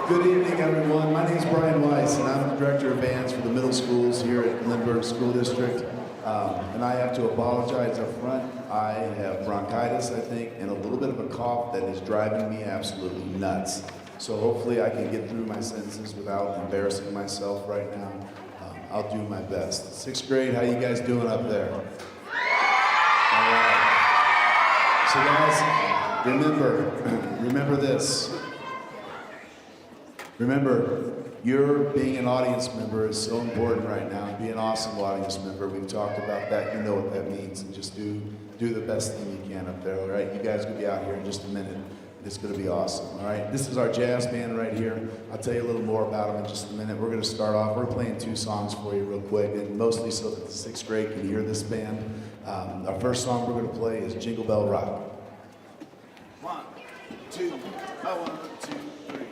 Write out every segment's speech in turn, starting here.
Good evening, everyone. My name is Brian Weiss, and I'm the Director of Bands for the middle schools here at Lindbergh School District. And I have to apologize up front. I have bronchitis, I think, and a little bit of a cough that is driving me absolutely nuts. So hopefully I can get through my sentences without embarrassing myself right now. I'll do my best. Sixth grade, how you guys doing up there? All right. So guys, remember this. Remember, your being an audience member is so important right now. Be an awesome audience member. We've talked about that. You know what that means. And just do the best thing you can up there, all right? You guys will be out here in just a minute. It's going to be awesome, all right? This is our jazz band right here. I'll tell you a little more about them in just a minute. We're going to start off. We're playing 2 songs for you real quick, and mostly so that the 6th grade can hear this band. Our first song we're going to play is Jingle Bell Rock. 1, 2, 1, 2, 3.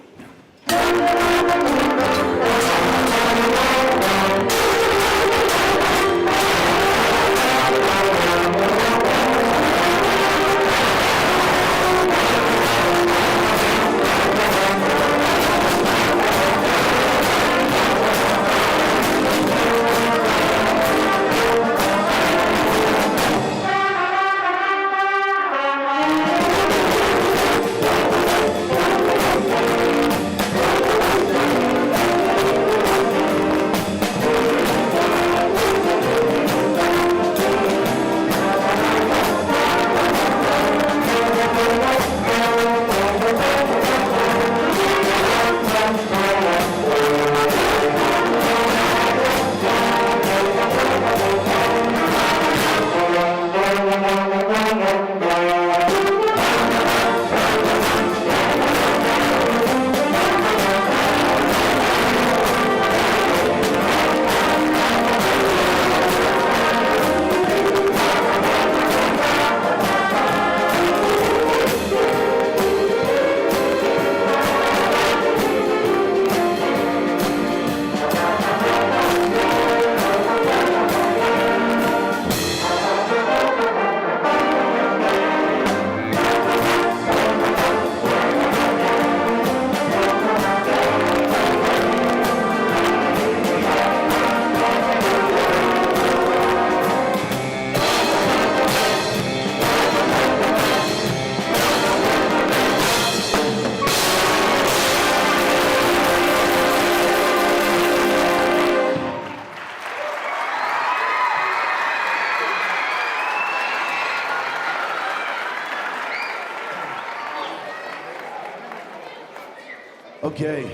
Okay,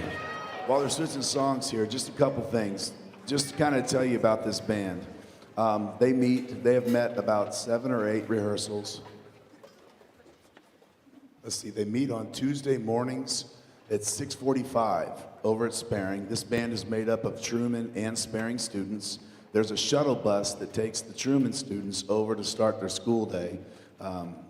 while they're switching songs here, just a couple things. Just to kind of tell you about this band. They have met about 7 or 8 rehearsals. Let's see, they meet on Tuesday mornings at 6:45 over at Sparing. This band is made up of Truman and Sparing students. There's a shuttle bus that takes the Truman students over to start their school day.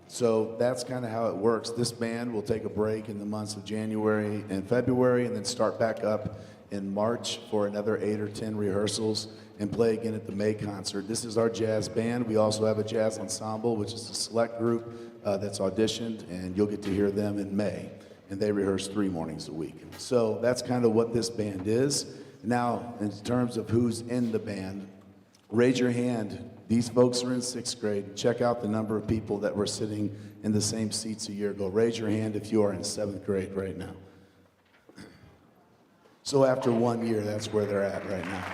So that's kind of how it works. This band will take a break in the months of January and February and then start back up in March for another 8 or 10 rehearsals and play again at the May concert. This is our jazz band. We also have a jazz ensemble, which is a select group that's auditioned, and you'll get to hear them in May. And they rehearse 3 mornings a week. So that's kind of what this band is. Now, in terms of who's in the band, raise your hand. These folks are in 6th grade. Check out the number of people that were sitting in the same seats a year ago. Raise your hand if you are in 7th grade right now. So after 1 year, that's where they're at right now.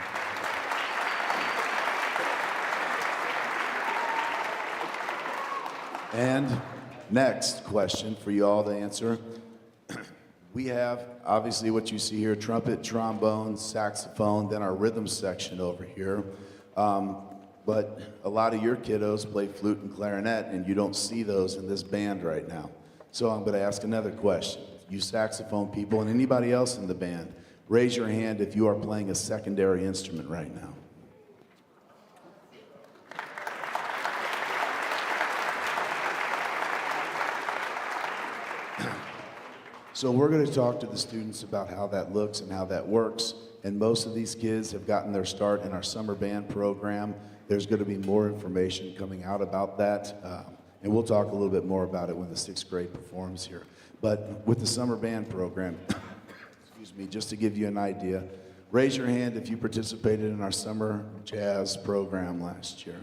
And next question for you all to answer. We have, obviously, what you see here, trumpet, trombone, saxophone, then our rhythm section over here. But a lot of your kiddos play flute and clarinet, and you don't see those in this band right now. So I'm going to ask another question. You saxophone people and anybody else in the band, raise your hand if you are playing a secondary instrument right now. So we're going to talk to the students about how that looks and how that works. And most of these kids have gotten their start in our summer band program. There's going to be more information coming out about that. And we'll talk a little bit more about it when the 6th grade performs here. But with the summer band program, excuse excuse me, just to give you an idea. Raise your hand if you participated in our summer jazz program last year.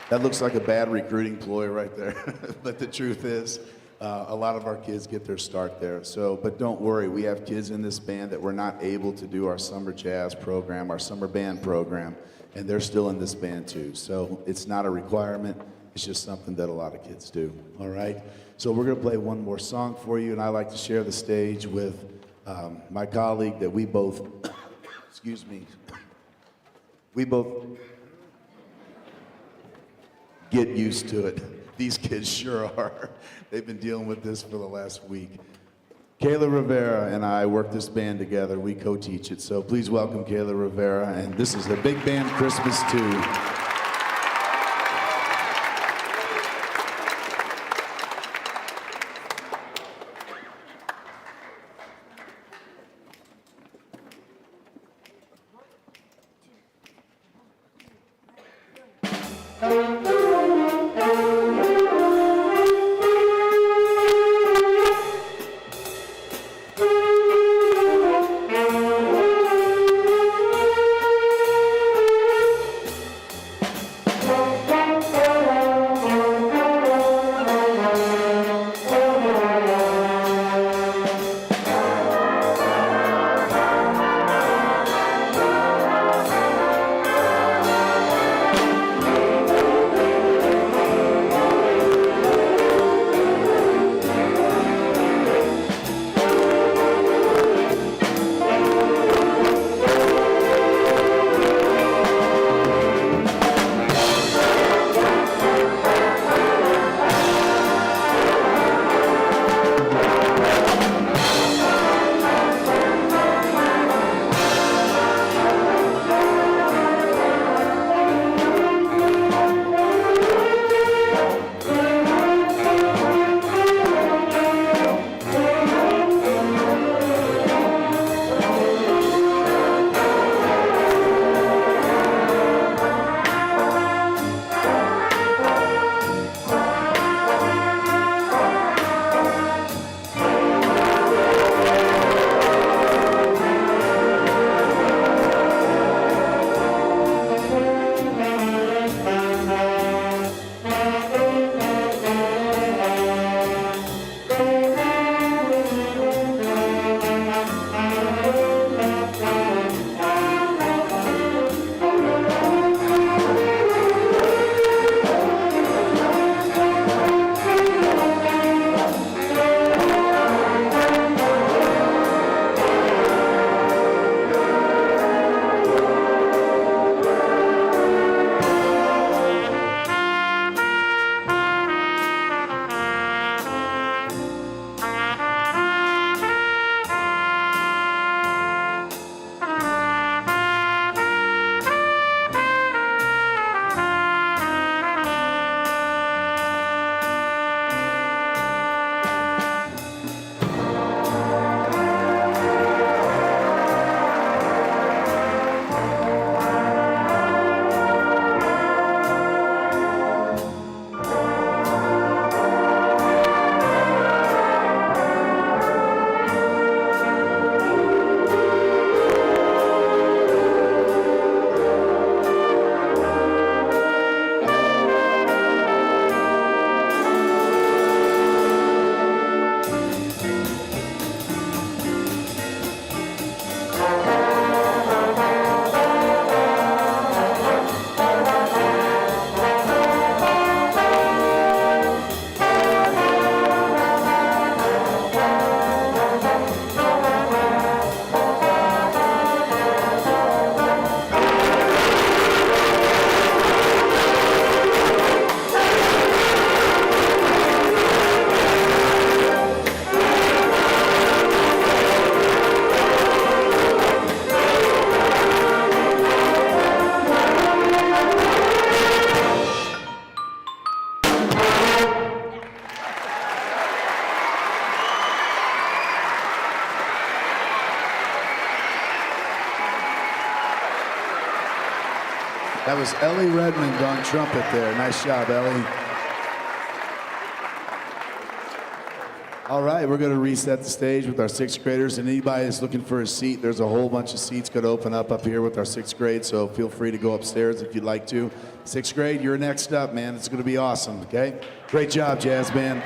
That looks like a bad recruiting ploy right there, but the truth is, a lot of our kids get their start there. So, but don't worry, we have kids in this band that were not able to do our summer jazz program, our summer band program, and they're still in this band too. So it's not a requirement, it's just something that a lot of kids do, all right? So we're gonna play one more song for you, and I like to share the stage with my colleague that we both, excuse me, we both get used to it. These kids sure are. They've been dealing with this for the last week. Kayla Rivera and I work this band together. We co-teach it. So please welcome Kayla Rivera. And this is the Big Band Christmas 2. That was Ellie Redmond on trumpet there. Nice job, Ellie. All right, we're going to reset the stage with our sixth graders. And anybody that's looking for a seat, there's a whole bunch of seats going to open up here with our sixth grade. So feel free to go upstairs if you'd like to. Sixth grade, you're next up, man. It's going to be awesome, okay? Great job, Jazz Band.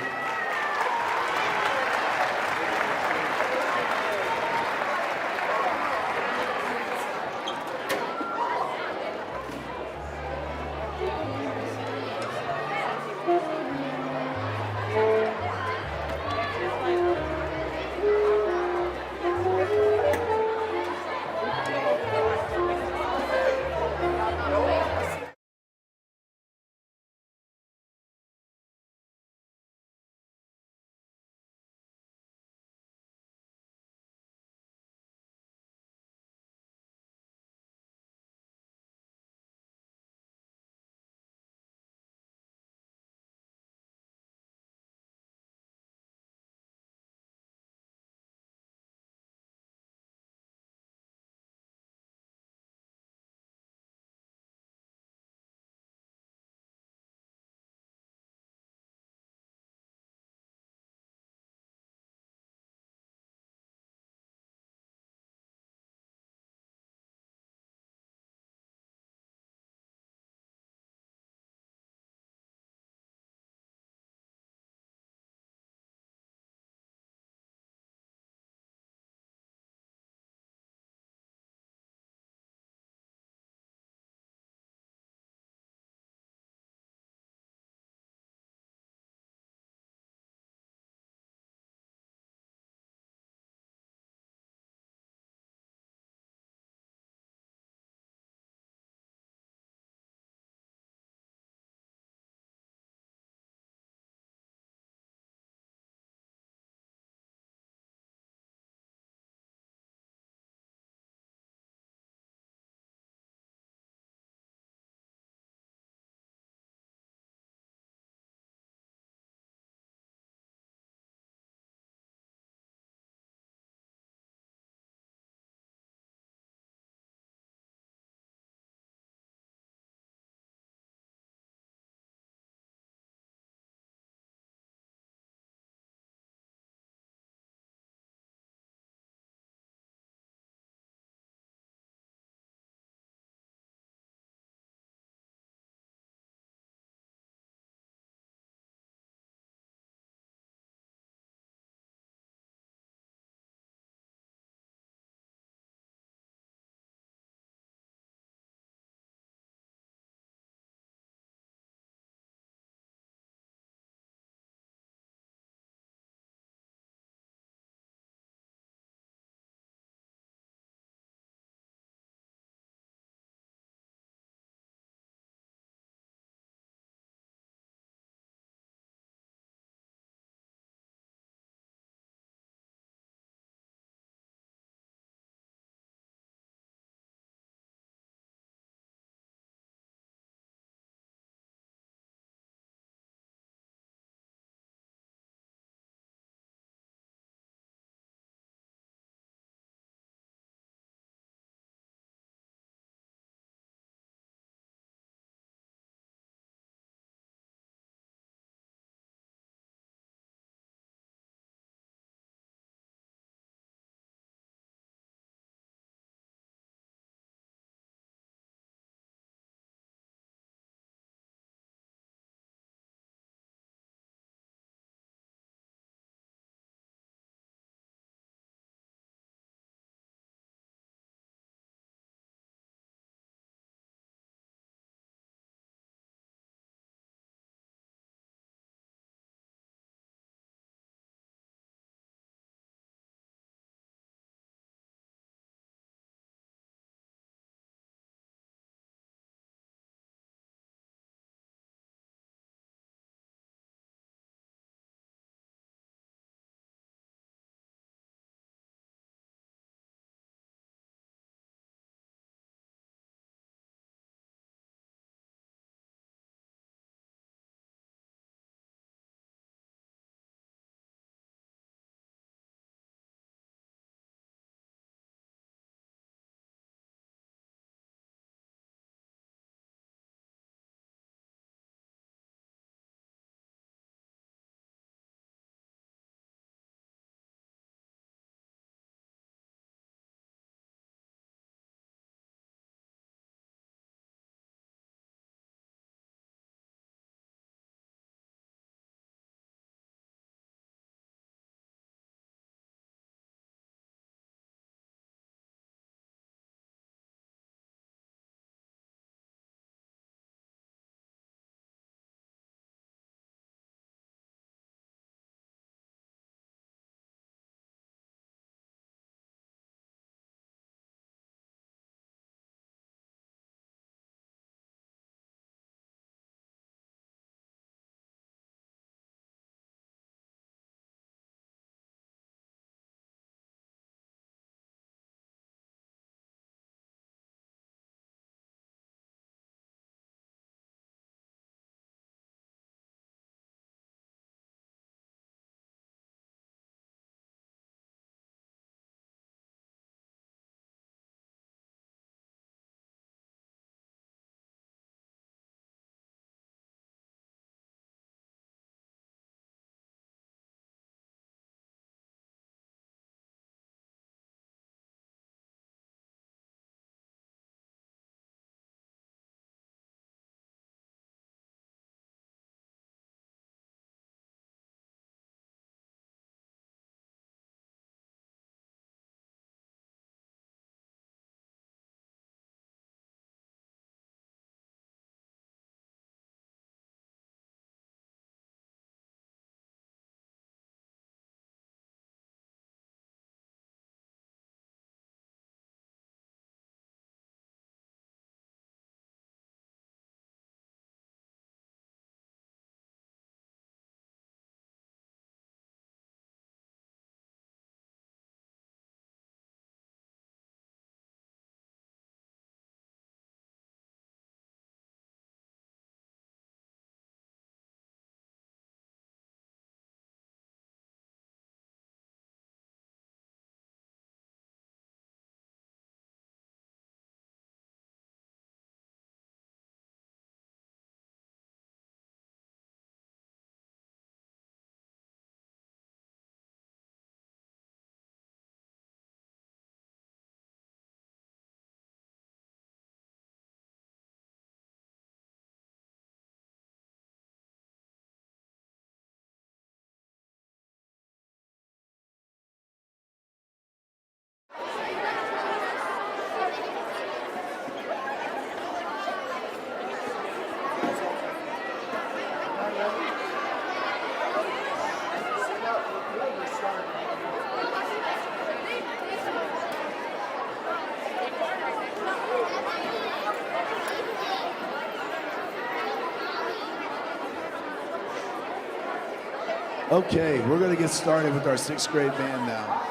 Okay, we're going to get started with our sixth grade band now.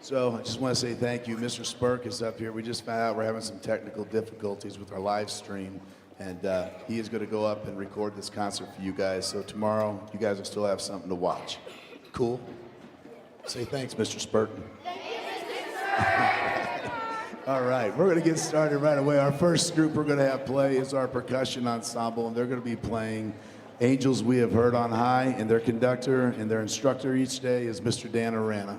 So I just want to say thank you. Mr. Spurk is up here. We just found out we're having some technical difficulties with our live stream, and he is going to go up and record this concert for you guys. So tomorrow, you guys will still have something to watch. Cool? Say thanks, Mr. Spurton. All right, we're going to get started right away. Our first group we're going to have play is our percussion ensemble, and they're going to be playing Angels We Have Heard on High, and their conductor and their instructor each day is Mr. Dan Arana.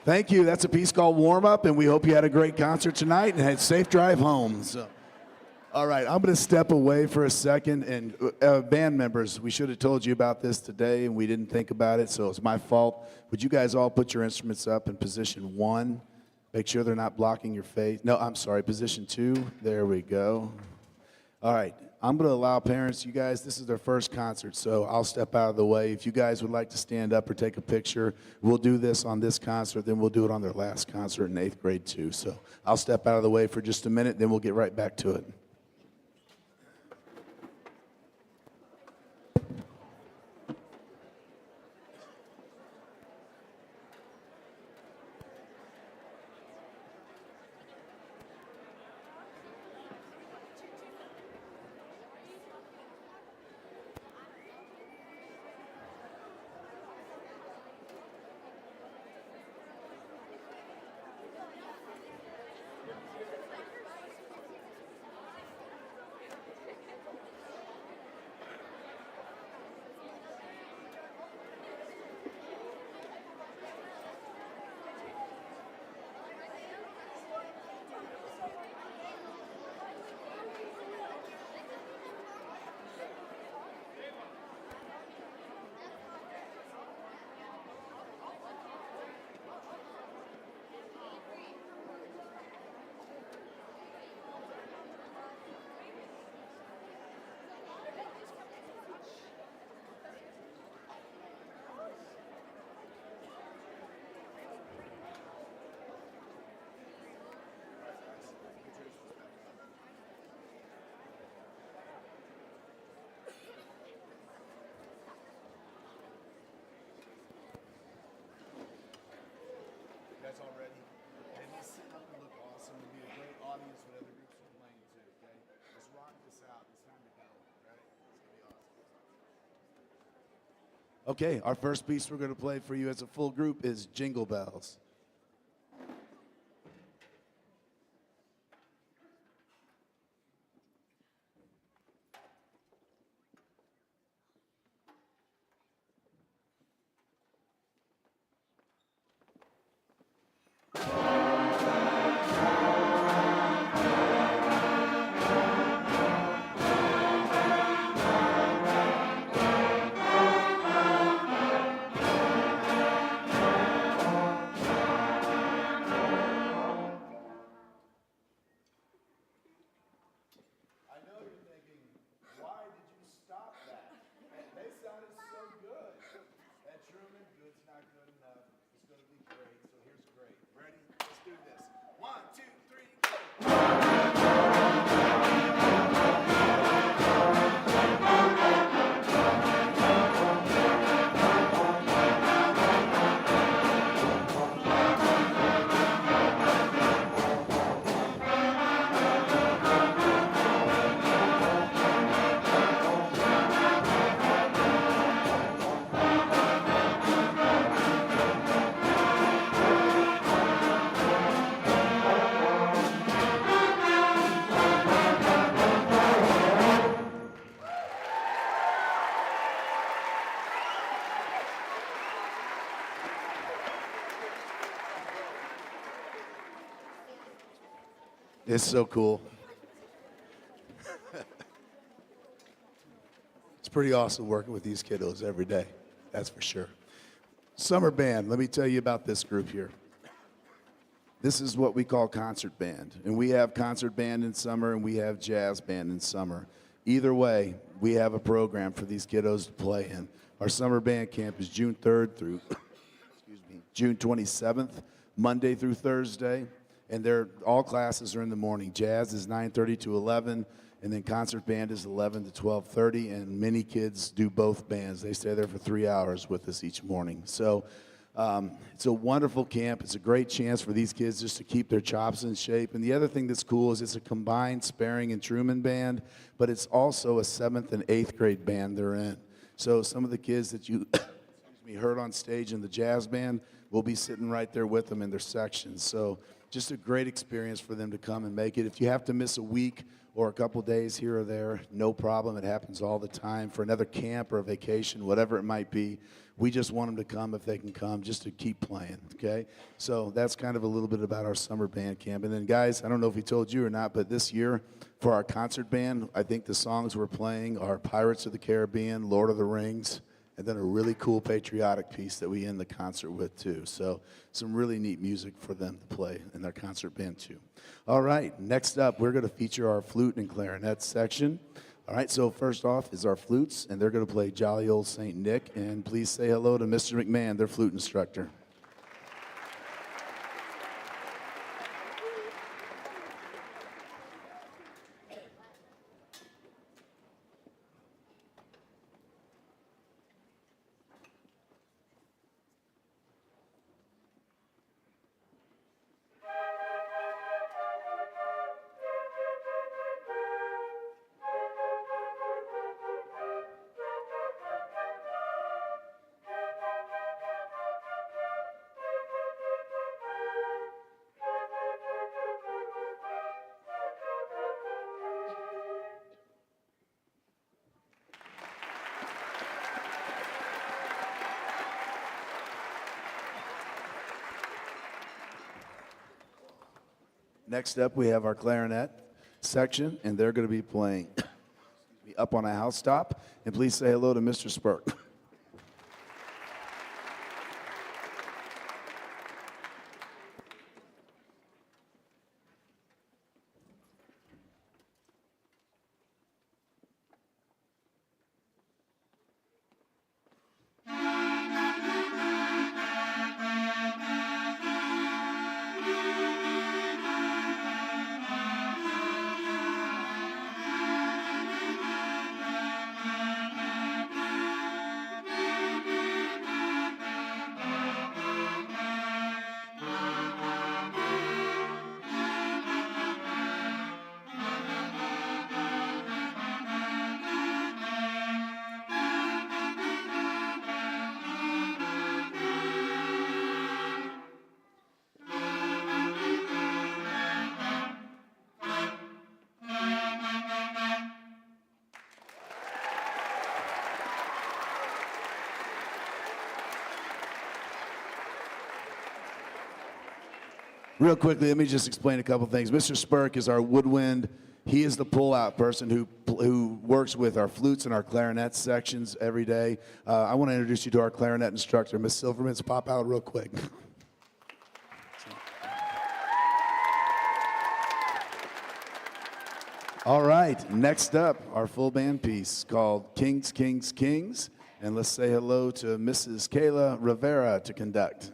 Thank you. That's a piece called Warm Up, and we hope you had a great concert tonight and had a safe drive home. So, all right, I'm going to step away for a second. And band members, we should have told you about this today, and we didn't think about it, so it's my fault. Would you guys all put your instruments up in position 1? Make sure they're not blocking your face. No, I'm sorry, position 2. There we go. All right. I'm going to allow parents, you guys, this is their first concert, so I'll step out of the way. If you guys would like to stand up or take a picture, we'll do this on this concert, then we'll do it on their last concert in 8th grade too. So I'll step out of the way for just a minute, then we'll get right back to it. Okay, our first piece we're going to play for you as a full group is Jingle Bells. I know you're thinking, why did you stop that? They sounded so good. At Truman, good's not good enough. It's going to be great, so here's great. Ready? Let's do this. 1, 2, 3, go. It's so cool. It's pretty awesome working with these kiddos every day, that's for sure. Summer band, let me tell you about this group here. This is what we call concert band, and we have concert band in summer and we have jazz band in summer. Either way, we have a program for these kiddos to play in. Our summer band camp is June 3rd through June 27th, Monday through Thursday. And all classes are in the morning. Jazz is 9:30 to 11, and then concert band is 11 to 12:30, and many kids do both bands. They stay there for 3 hours with us each morning. So it's a wonderful camp. It's a great chance for these kids just to keep their chops in shape. And the other thing that's cool is it's a combined Sparing and Truman band, but it's also a 7th and 8th grade band they're in. So some of the kids that you heard on stage in the jazz band will be sitting right there with them in their sections. So just a great experience for them to come and make it. If you have to miss a week or a couple days here or there, no problem. It happens all the time. For another camp or a vacation, whatever it might be, we just want them to come if they can come, just to keep playing, okay? So that's kind of a little bit about our summer band camp. And then, guys, I don't know if he told you or not, but this year for our concert band, I think the songs we're playing are Pirates of the Caribbean, Lord of the Rings, and then a really cool patriotic piece that we end the concert with too. So some really neat music for them to play in their concert band too. All right, next up, we're gonna feature our flute and clarinet section. All right, so first off is our flutes, and they're gonna play Jolly Old Saint Nick, and please say hello to Mr. McMahon, their flute instructor. Next up, we have our clarinet section, and they're going to be playing Up on a Housetop. And please say hello to Mr. Spurk. Real quickly, let me just explain a couple things. Mr. Spurk is our woodwind. He is the pull-out person who works with our flutes and our clarinet sections every day. I want to introduce you to our clarinet instructor, Miss Silverman's. Pop out real quick. All right, next up, our full band piece called Kings, Kings, Kings. And let's say hello to Mrs. Kayla Rivera to conduct.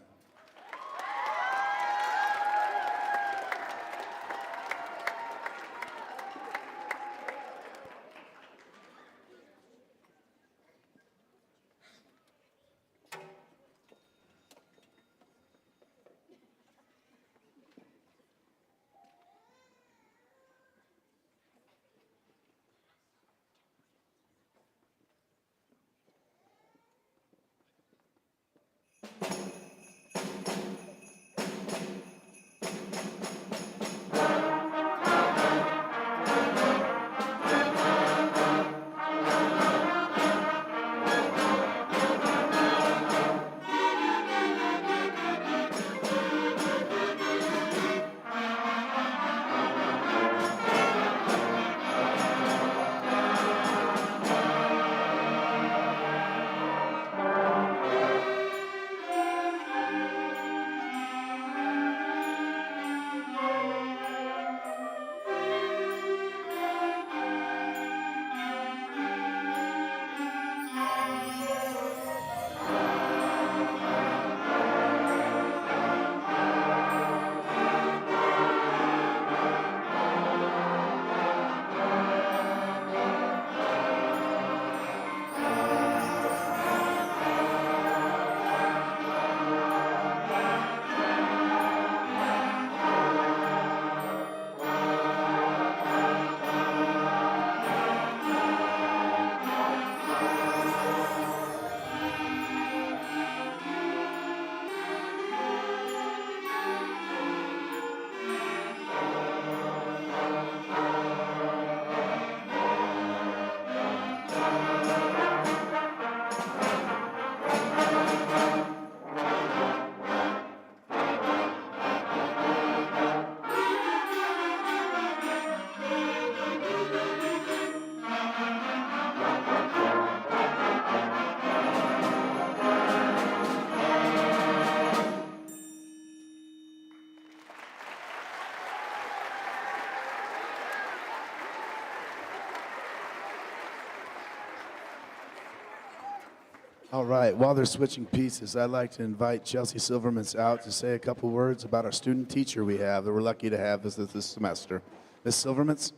All right, while they're switching pieces, I'd like to invite Chelsea Silvermans out to say a couple words about our student teacher we have that we're lucky to have this semester. Ms. Silvermans?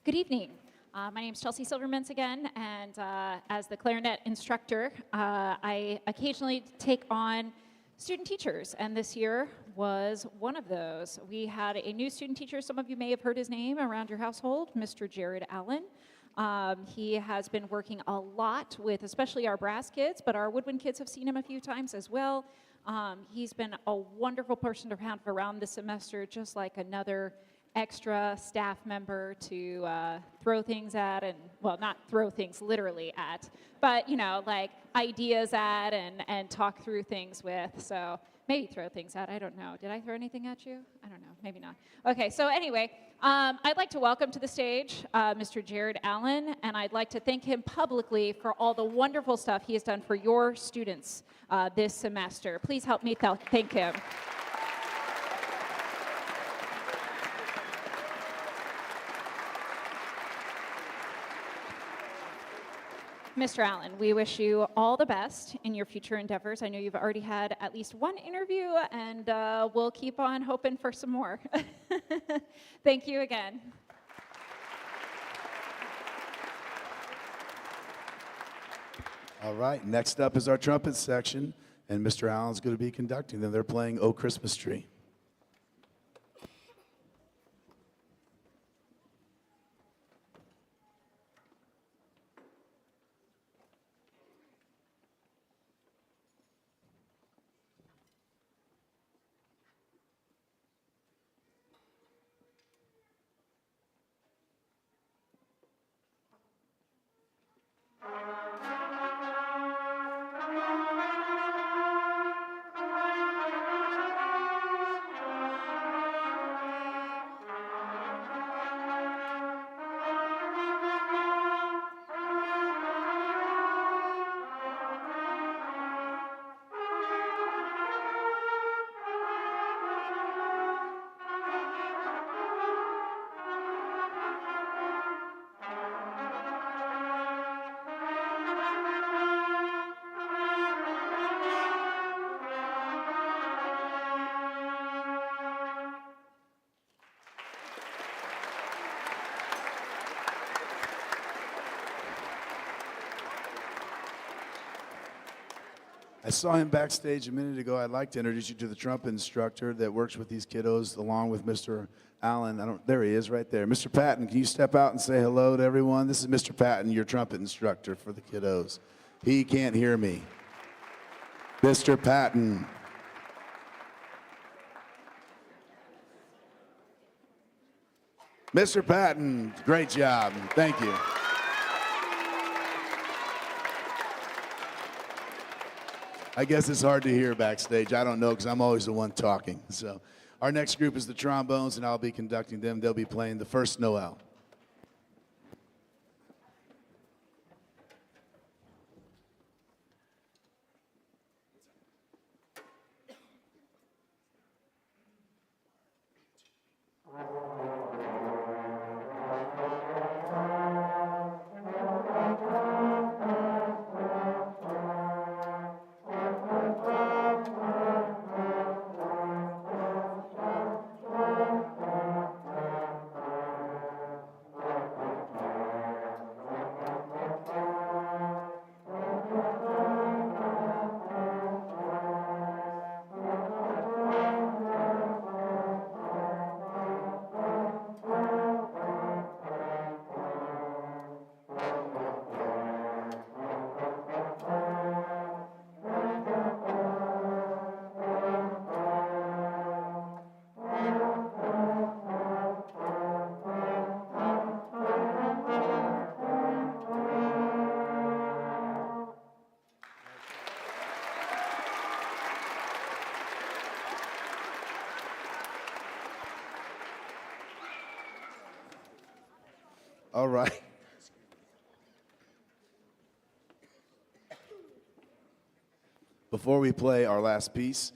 Good evening. My name is Chelsea Silvermans again, and as the clarinet instructor, I occasionally take on student teachers, and this year was one of those. We had a new student teacher. Some of you may have heard his name around your household, Mr. Jared Allen. He has been working a lot with especially our brass kids, but our woodwind kids have seen him a few times as well. He's been a wonderful person to have around this semester, just like another extra staff member to throw things at, and well, not throw things literally at, but you know, like ideas at and talk through things with. So maybe throw things at, I don't know. Did I throw anything at you? I don't know, maybe not. Okay, so anyway, I'd like to welcome to the stage Mr. Jared Allen, and I'd like to thank him publicly for all the wonderful stuff he has done for your students this semester. Please help me thank him. Mr. Allen, we wish you all the best in your future endeavors. I know you've already had at least one interview, and we'll keep on hoping for some more. Thank you again. All right, next up is our trumpet section, and Mr. Allen's going to be conducting them. They're playing "Oh Christmas Tree." saw him backstage a minute ago. I'd like to introduce you to the trumpet instructor that works with these kiddos along with Mr. Allen. There he is right there. Mr. Patton, can you step out and say hello to everyone? This is Mr. Patton, your trumpet instructor for the kiddos. He can't hear me. Mr. Patton. Mr. Patton, great job. Thank you. I guess it's hard to hear backstage. I don't know because I'm always the one talking. So our next group is the trombones, and I'll be conducting them. They'll be playing the first Noel. All right. Before we play our last piece,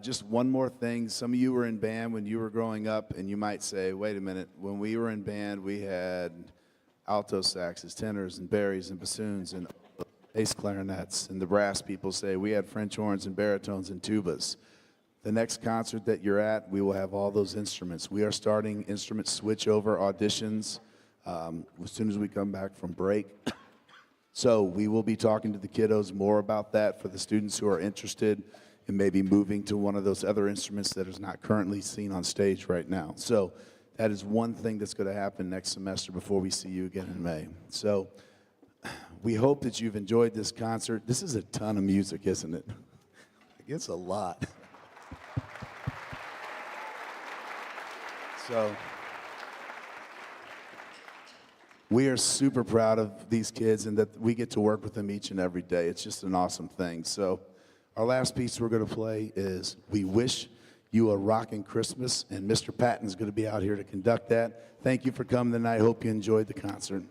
just one more thing. Some of you were in band when you were growing up, and you might say, wait a minute, when we were in band, we had alto saxes, tenors, and baries, and bassoons, and bass clarinets, and the brass people say we had French horns and baritones and tubas. The next concert that you're at, we will have all those instruments. We are starting instrument switchover auditions as soon as we come back from break. So we will be talking to the kiddos more about that for the students who are interested in maybe moving to one of those other instruments that is not currently seen on stage right now. So that is one thing that's going to happen next semester before we see you again in May. So we hope that you've enjoyed this concert. This is a ton of music, isn't it? It's a lot. So we are super proud of these kids and that we get to work with them each and every day. It's just an awesome thing. So our last piece we're going to play is We Wish You a Rockin' Christmas, and Mr. Patton's going to be out here to conduct that. Thank you for coming tonight. Hope you enjoyed the concert.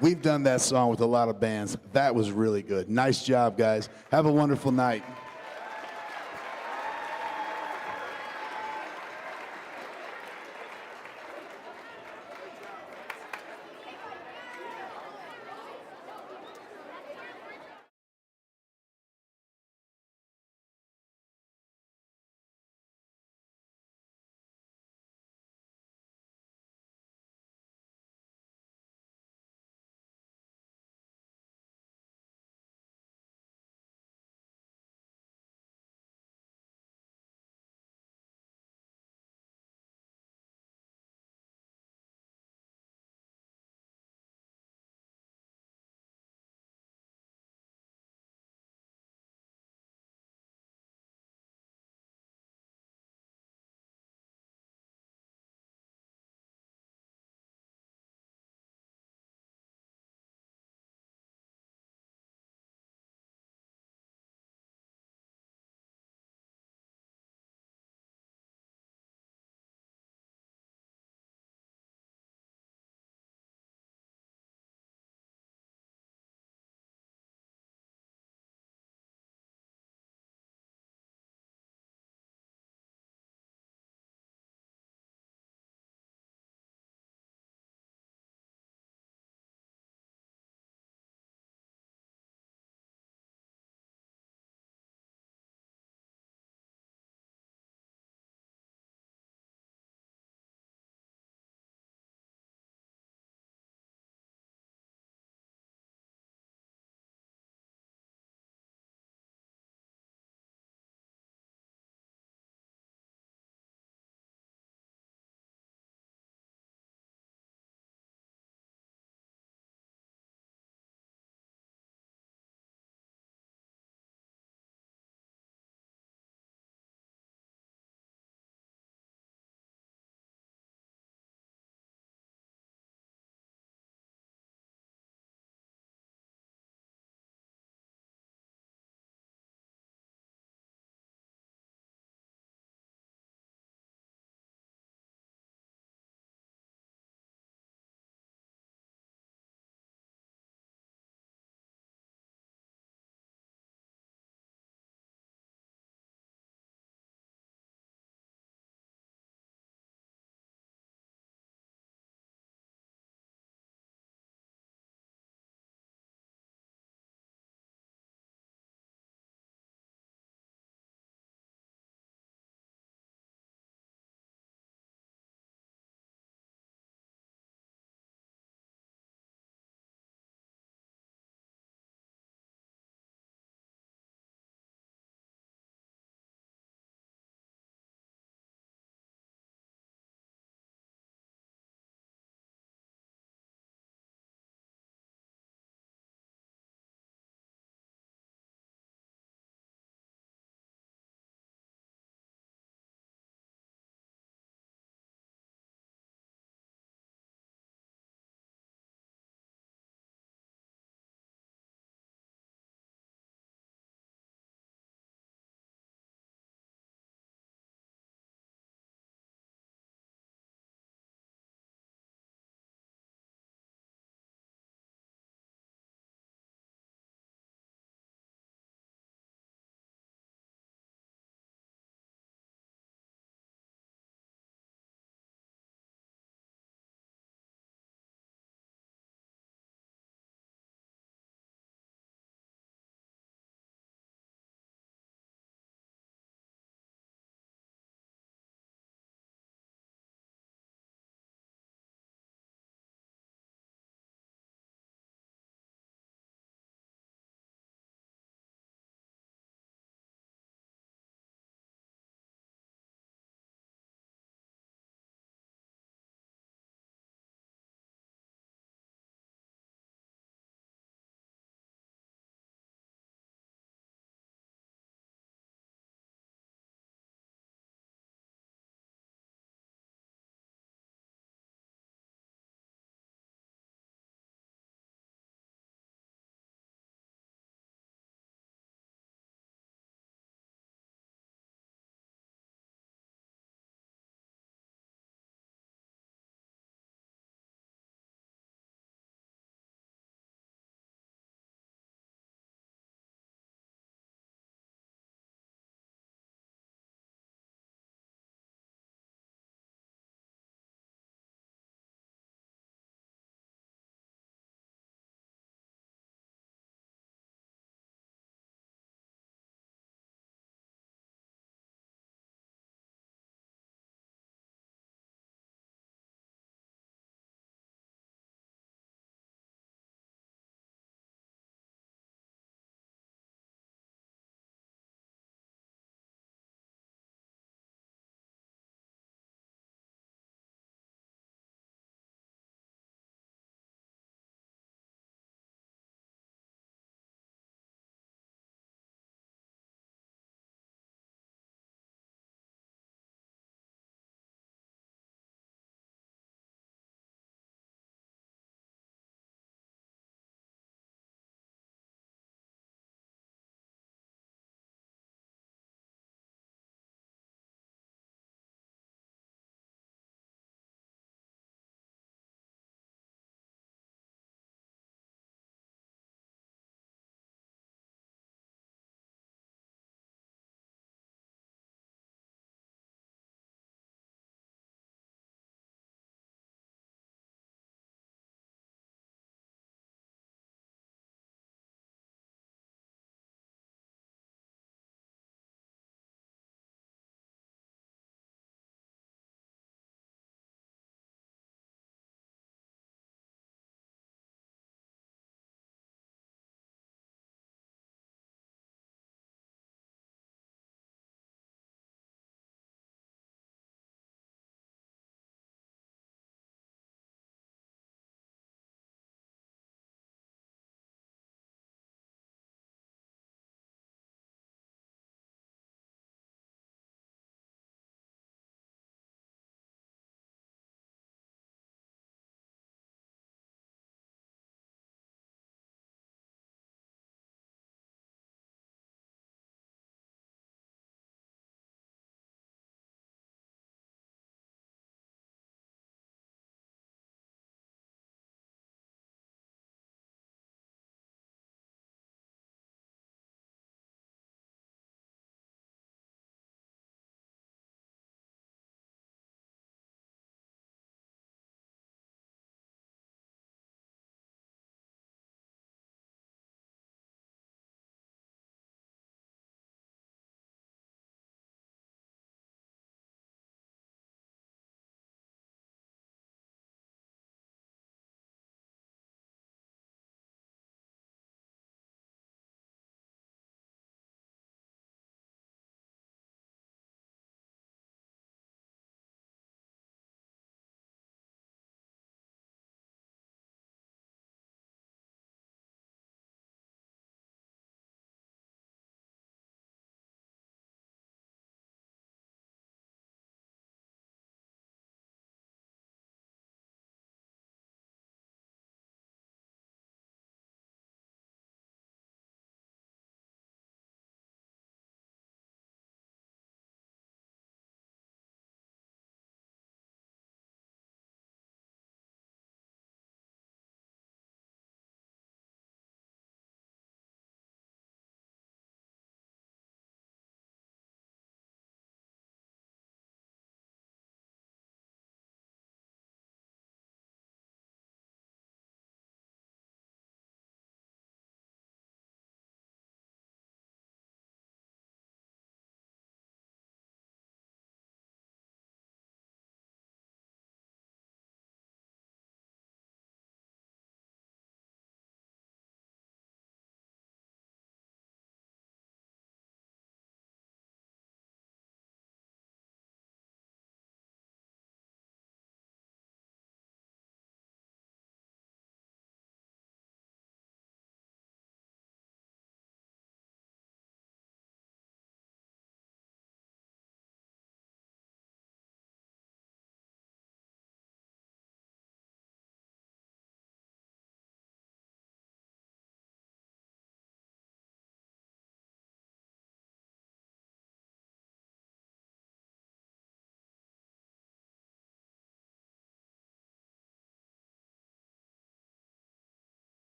We've done that song with a lot of bands. That was really good. Nice job, guys. Have a wonderful night.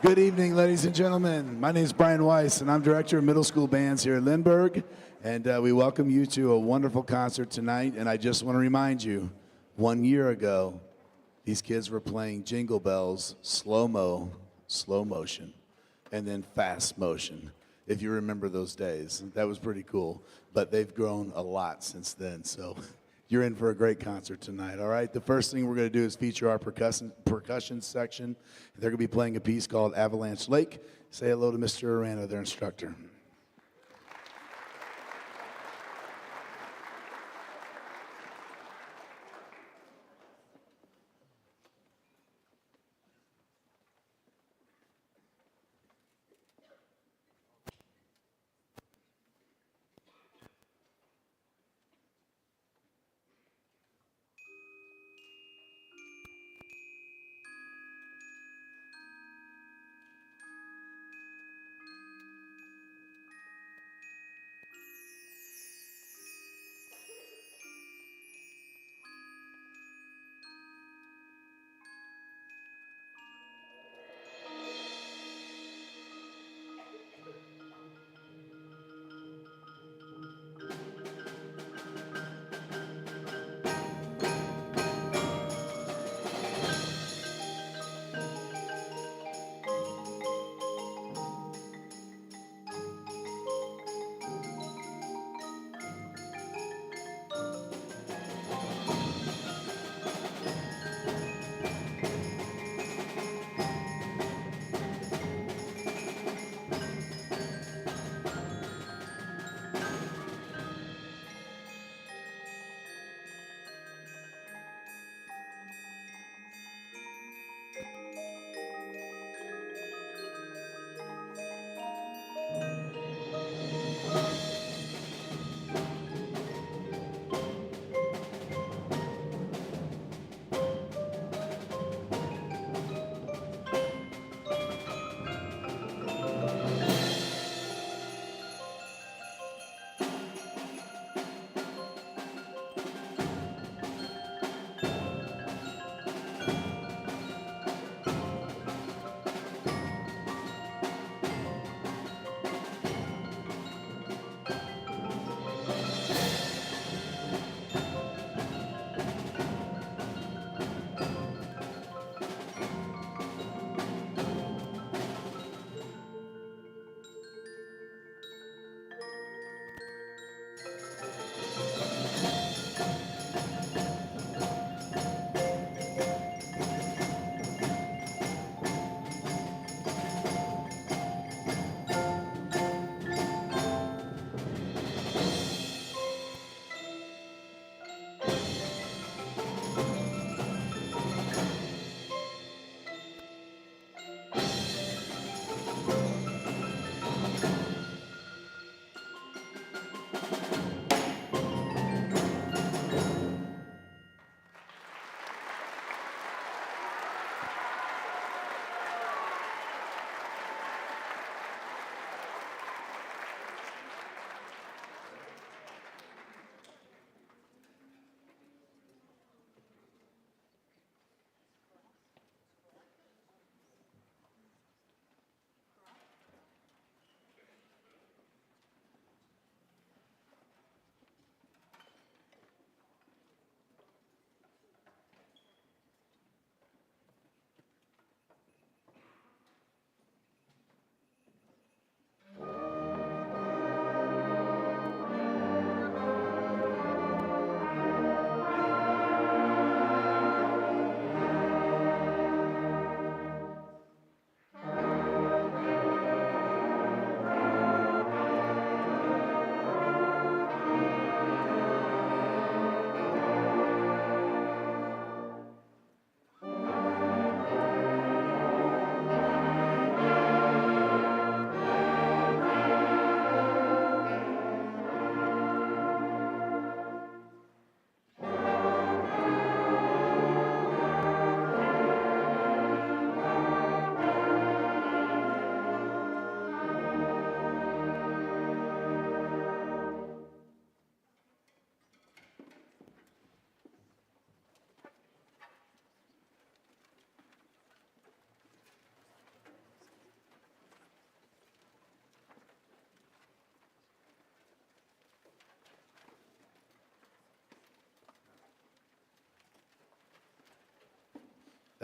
Good evening, ladies and gentlemen. My name is Brian Weiss, and I'm Director of Middle School Bands here at Lindbergh. And we welcome you to a wonderful concert tonight. And I just want to remind you, 1 year ago, these kids were playing Jingle Bells, slow motion, and then fast motion, if you remember those days. That was pretty cool. But they've grown a lot since then, so you're in for a great concert tonight, all right? The first thing we're going to do is feature our percussion section. They're going to be playing a piece called Avalanche Lake. Say hello to Mr. Aranda, their instructor.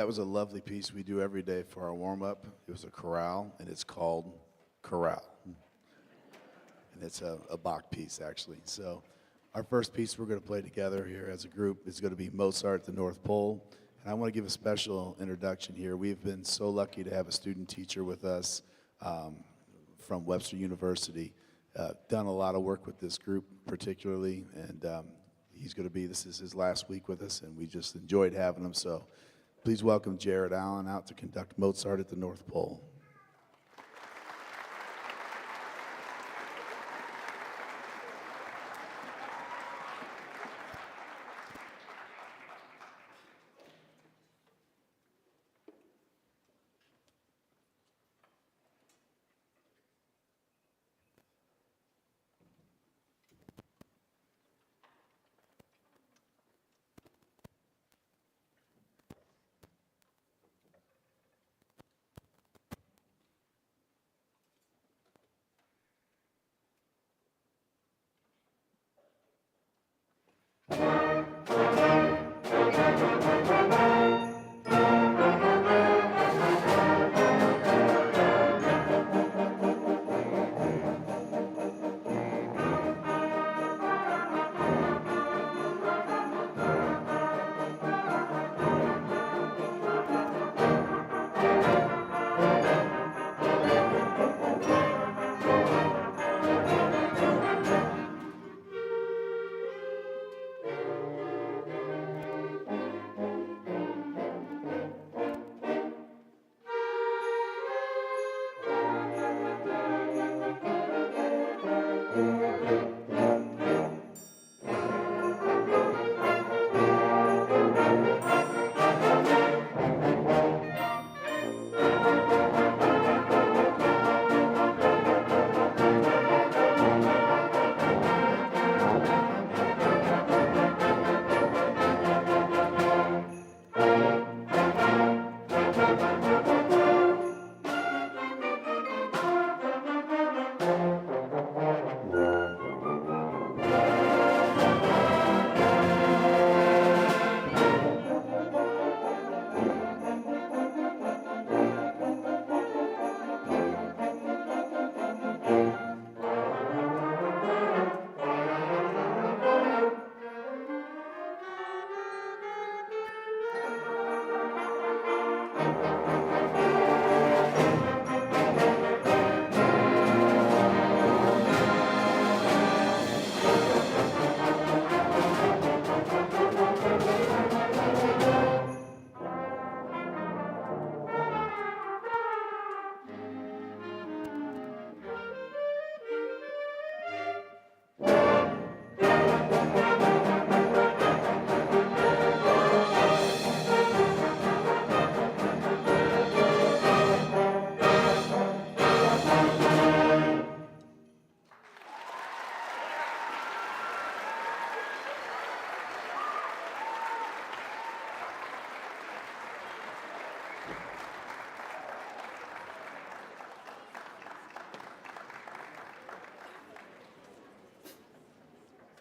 That was a lovely piece we do every day for our warm-up. It was a chorale, and it's called Chorale. And it's a Bach piece, actually. So our first piece we're going to play together here as a group is going to be Mozart at the North Pole. And I want to give a special introduction here. We've been so lucky to have a student teacher with us from Webster University. Done a lot of work with this group particularly, and this is his last week with us, and we just enjoyed having him. So please welcome Jared Allen out to conduct Mozart at the North Pole.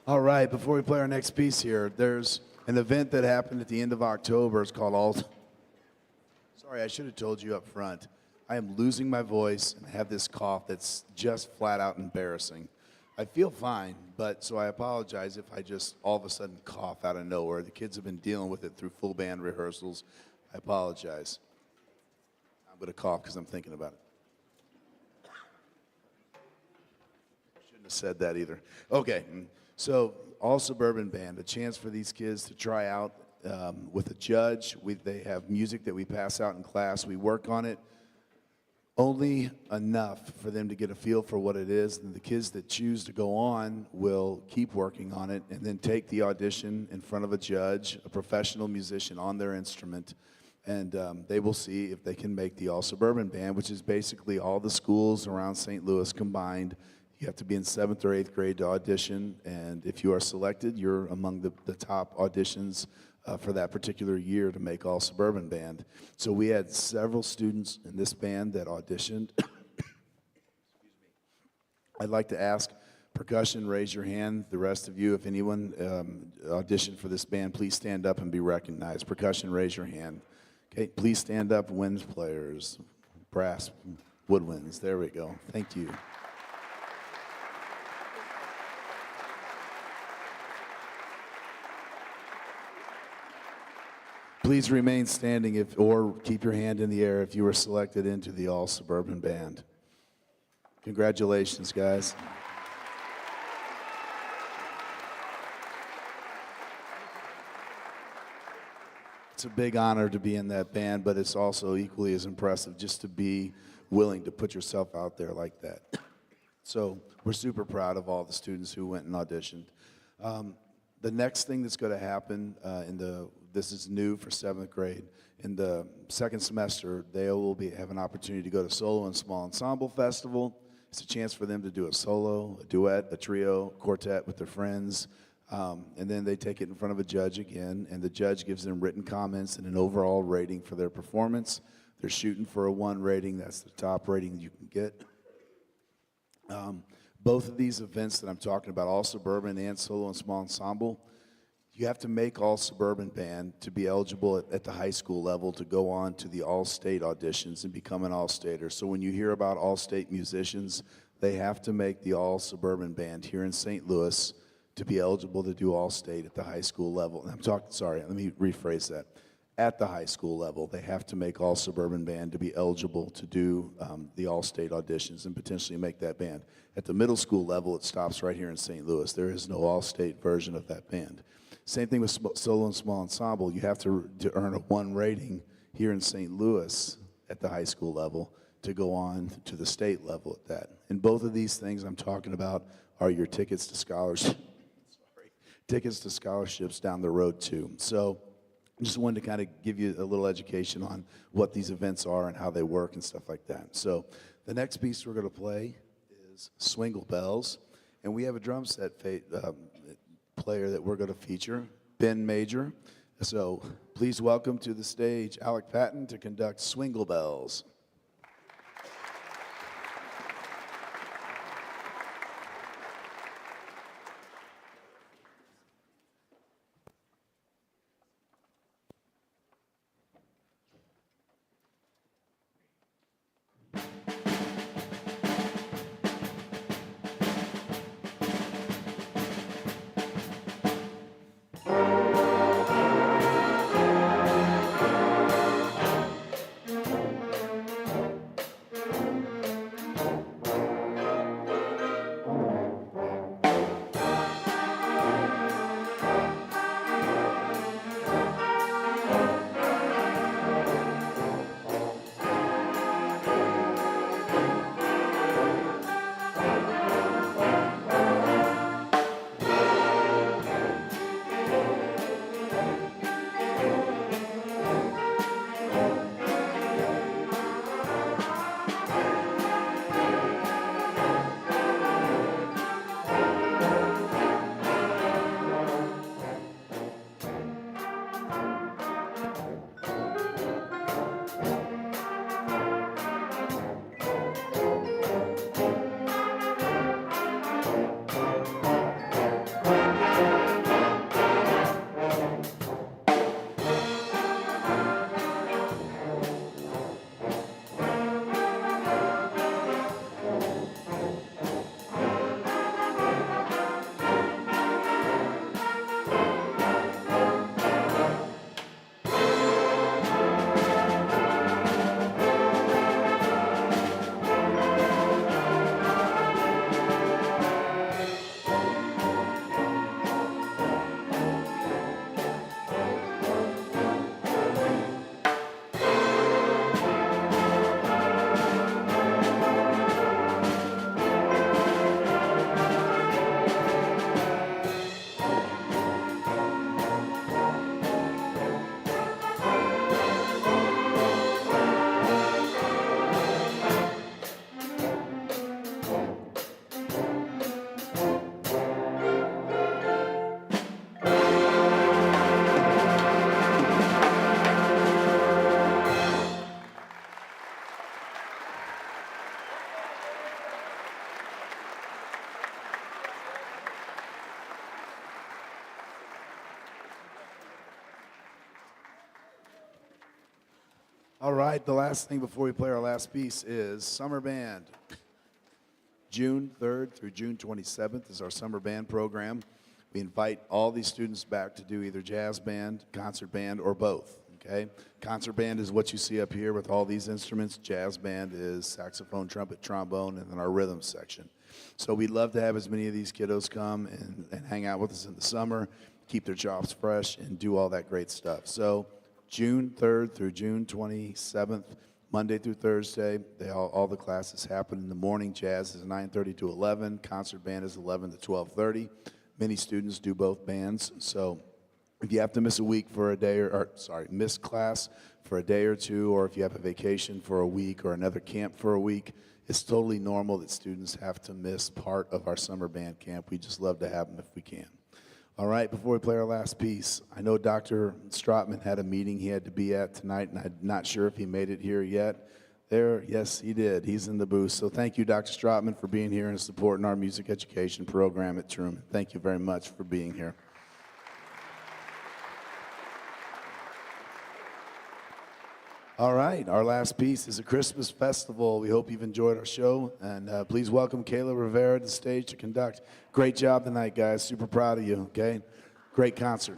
All right, before we play our next piece here, there's an event that happened at the end of October. It's called Sorry, I should have told you up front. I am losing my voice and I have this cough that's just flat out embarrassing. I feel fine, so I apologize if I just all of a sudden cough out of nowhere. The kids have been dealing with it through full band rehearsals. I apologize. I'm going to cough because I'm thinking about it. Shouldn't have said that either. Okay. So, all suburban band, a chance for these kids to try out with a judge. They have music that we pass out in class. We work on it only enough for them to get a feel for what it is. And the kids that choose to go on will keep working on it and then take the audition in front of a judge, a professional musician on their instrument. And they will see if they can make the all suburban band, which is basically all the schools around St. Louis combined. You have to be in 7th or 8th grade to audition, and if you are selected, you're among the top auditions for that particular year to make all suburban band. So we had several students in this band that auditioned. I'd like to ask percussion, raise your hand. The rest of you, if anyone auditioned for this band, please stand up and be recognized. Percussion, raise your hand. Okay, please stand up, winds players, brass woodwinds. There we go. Thank you. Please remain standing or keep your hand in the air if you were selected into the All Suburban Band. Congratulations, guys. It's a big honor to be in that band, but it's also equally as impressive just to be willing to put yourself out there like that. So we're super proud of all the students who went and auditioned. The next thing that's going to happen this is new for 7th grade. In the second semester, they will have an opportunity to go to Solo and Small Ensemble Festival. It's a chance for them to do a solo, a duet, a trio, quartet with their friends. And then they take it in front of a judge again, and the judge gives them written comments and an overall rating for their performance. They're shooting for a 1 rating. That's the top rating you can get. Both of these events that I'm talking about, All Suburban and Solo and Small Ensemble, you have to make All Suburban Band to be eligible at the high school level to go on to the All-State auditions and become an All-Stater. So when you hear about All-State musicians, they have to make the All Suburban Band here in St. Louis to be eligible to do All-State at the high school level. And let me rephrase that. At the high school level, they have to make All Suburban Band to be eligible to do the All-State auditions and potentially make that band. At the middle school level, it stops right here in St. Louis. There is no All-State version of that band. Same thing with Solo and Small Ensemble. You have to earn a 1 rating here in St. Louis at the high school level to go on to the state level at that. And both of these things I'm talking about are your tickets to scholarships down the road too. So I just wanted to kind of give you a little education on what these events are and how they work and stuff like that. So the next piece we're going to play is Swingle Bells, and we have a drum set player that we're going to feature, Ben Major. So please welcome to the stage Alec Patton to conduct Swingle Bells. All right, the last thing before we play our last piece is Summer Band. June 3rd through June 27th is our summer band program. We invite all these students back to do either jazz band, concert band, or both, okay? Concert band is what you see up here with all these instruments. Jazz band is saxophone, trumpet, trombone, and then our rhythm section. So we'd love to have as many of these kiddos come and hang out with us in the summer, keep their chops fresh, and do all that great stuff. So June 3rd through June 27th, Monday through Thursday, all the classes happen in the morning. Jazz is 9:30 to 11. Concert band is 11 to 12:30. Many students do both bands, so if you have to miss a week for a day, miss class for a day or two, or if you have a vacation for a week or another camp for a week, it's totally normal that students have to miss part of our summer band camp. We just love to have them if we can. All right, before we play our last piece, I know Dr. Strotman had a meeting he had to be at tonight, and I'm not sure if he made it here yet. Yes, he did. He's in the booth. So thank you, Dr. Strotman, for being here and supporting our music education program at Truman. Thank you very much for being here. All right, our last piece is a Christmas festival. We hope you've enjoyed our show, and please welcome Kayla Rivera to the stage to conduct. Great job tonight, guys. Super proud of you, okay? Great concert.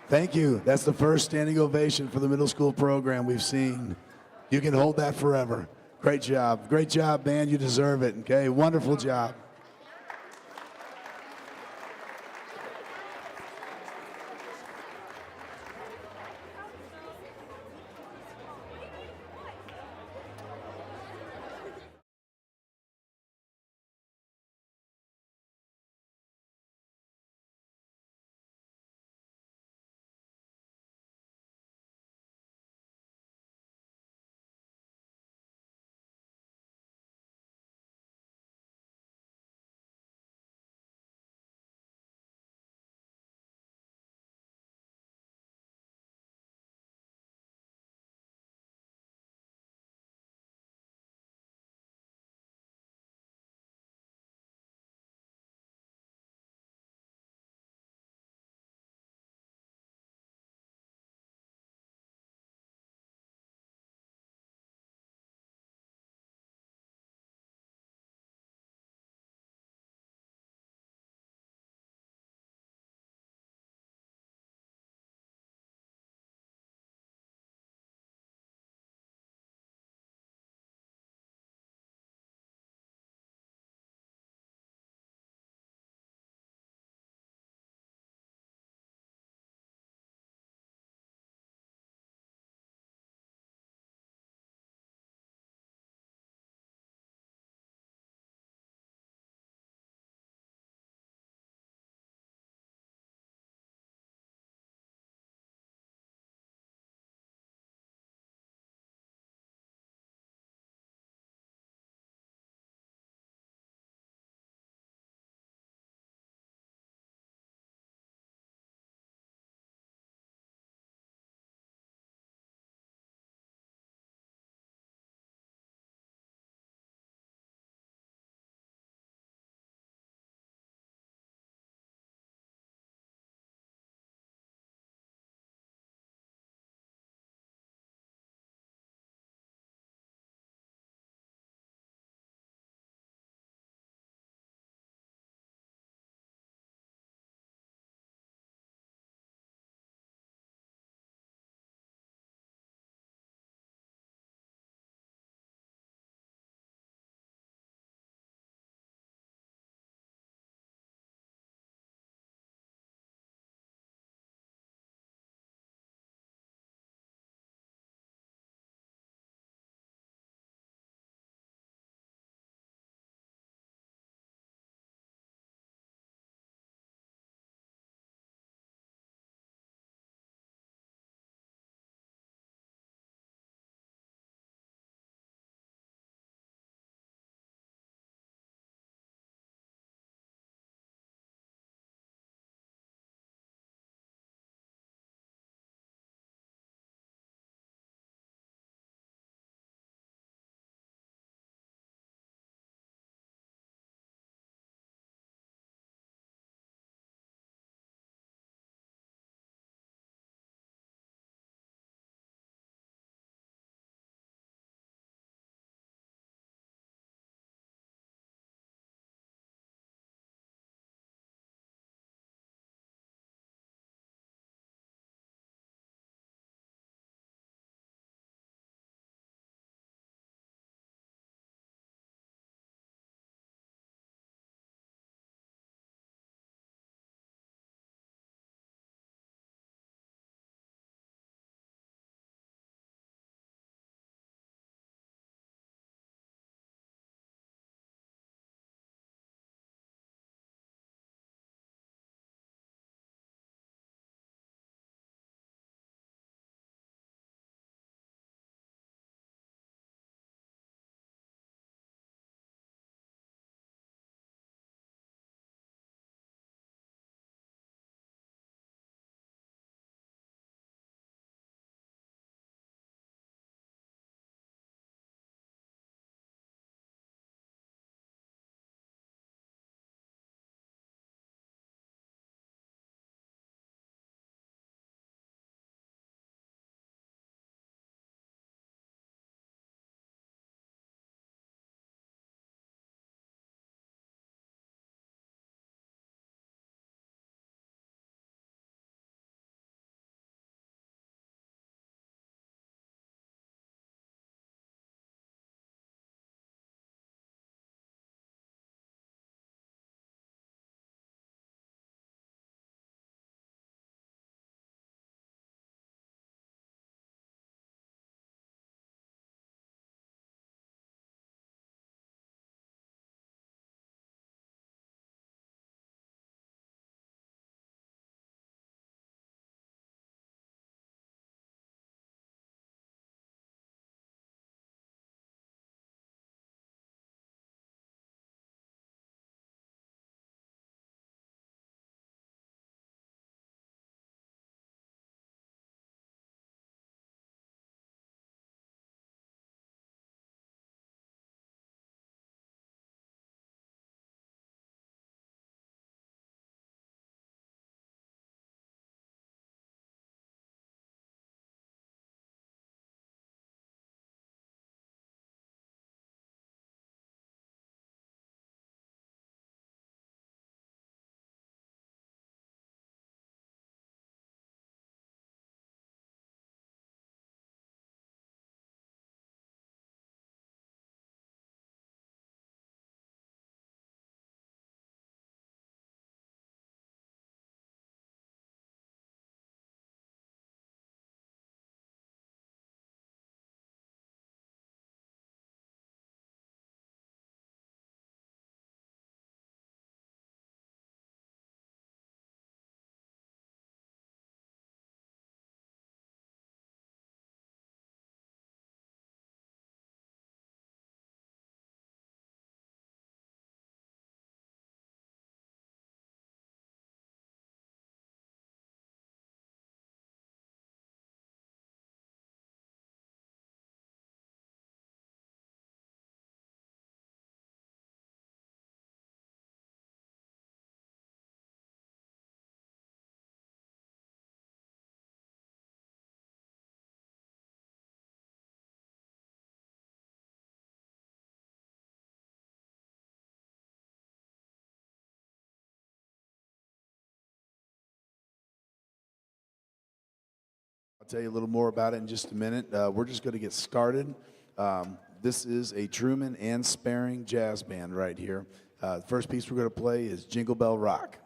Thank you. That's the first standing ovation for the middle school program we've seen. You can hold that forever. Great job. Great job, man. You deserve it. Okay, wonderful job. I'll tell you a little more about it in just a minute. We're just going to get started. This is a Truman and Sparing jazz band right here. The first piece we're going to play is Jingle Bell Rock.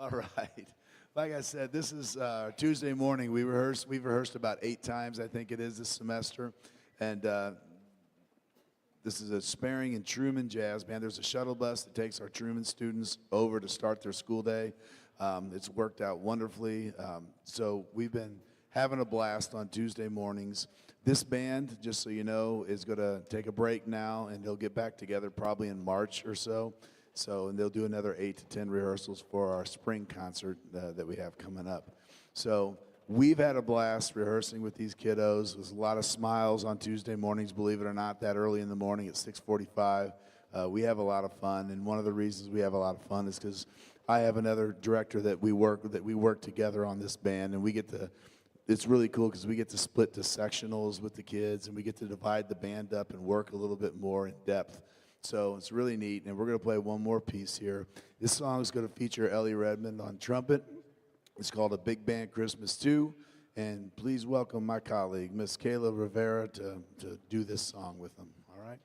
All right. Like I said, this is Tuesday morning. We've rehearsed about 8 times, I think it is, this semester. And this is a Sparing and Truman jazz band. There's a shuttle bus that takes our Truman students over to start their school day. It's worked out wonderfully. So we've been having a blast on Tuesday mornings. This band, just so you know, is going to take a break now, and they'll get back together probably in March or so. And they'll do another 8 to 10 rehearsals for our spring concert that we have coming up. So we've had a blast rehearsing with these kiddos. There's a lot of smiles on Tuesday mornings, believe it or not, that early in the morning at 6:45. We have a lot of fun, and one of the reasons we have a lot of fun is because I have another director that we work together on this band, and we get to. It's really cool because we get to split to sectionals with the kids, and we get to divide the band up and work a little bit more in depth. So it's really neat, and we're going to play one more piece here. This song is going to feature Ellie Redmond on trumpet. It's called A Big Band Christmas 2, and please welcome my colleague, Miss Kayla Rivera, to do this song with them, all right?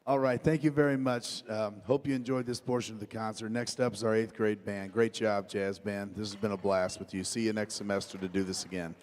All right, thank you very much. Hope you enjoyed this portion of the concert. Next up is our 8th grade band. Great job, jazz band. This has been a blast with you. See you next semester to do this again.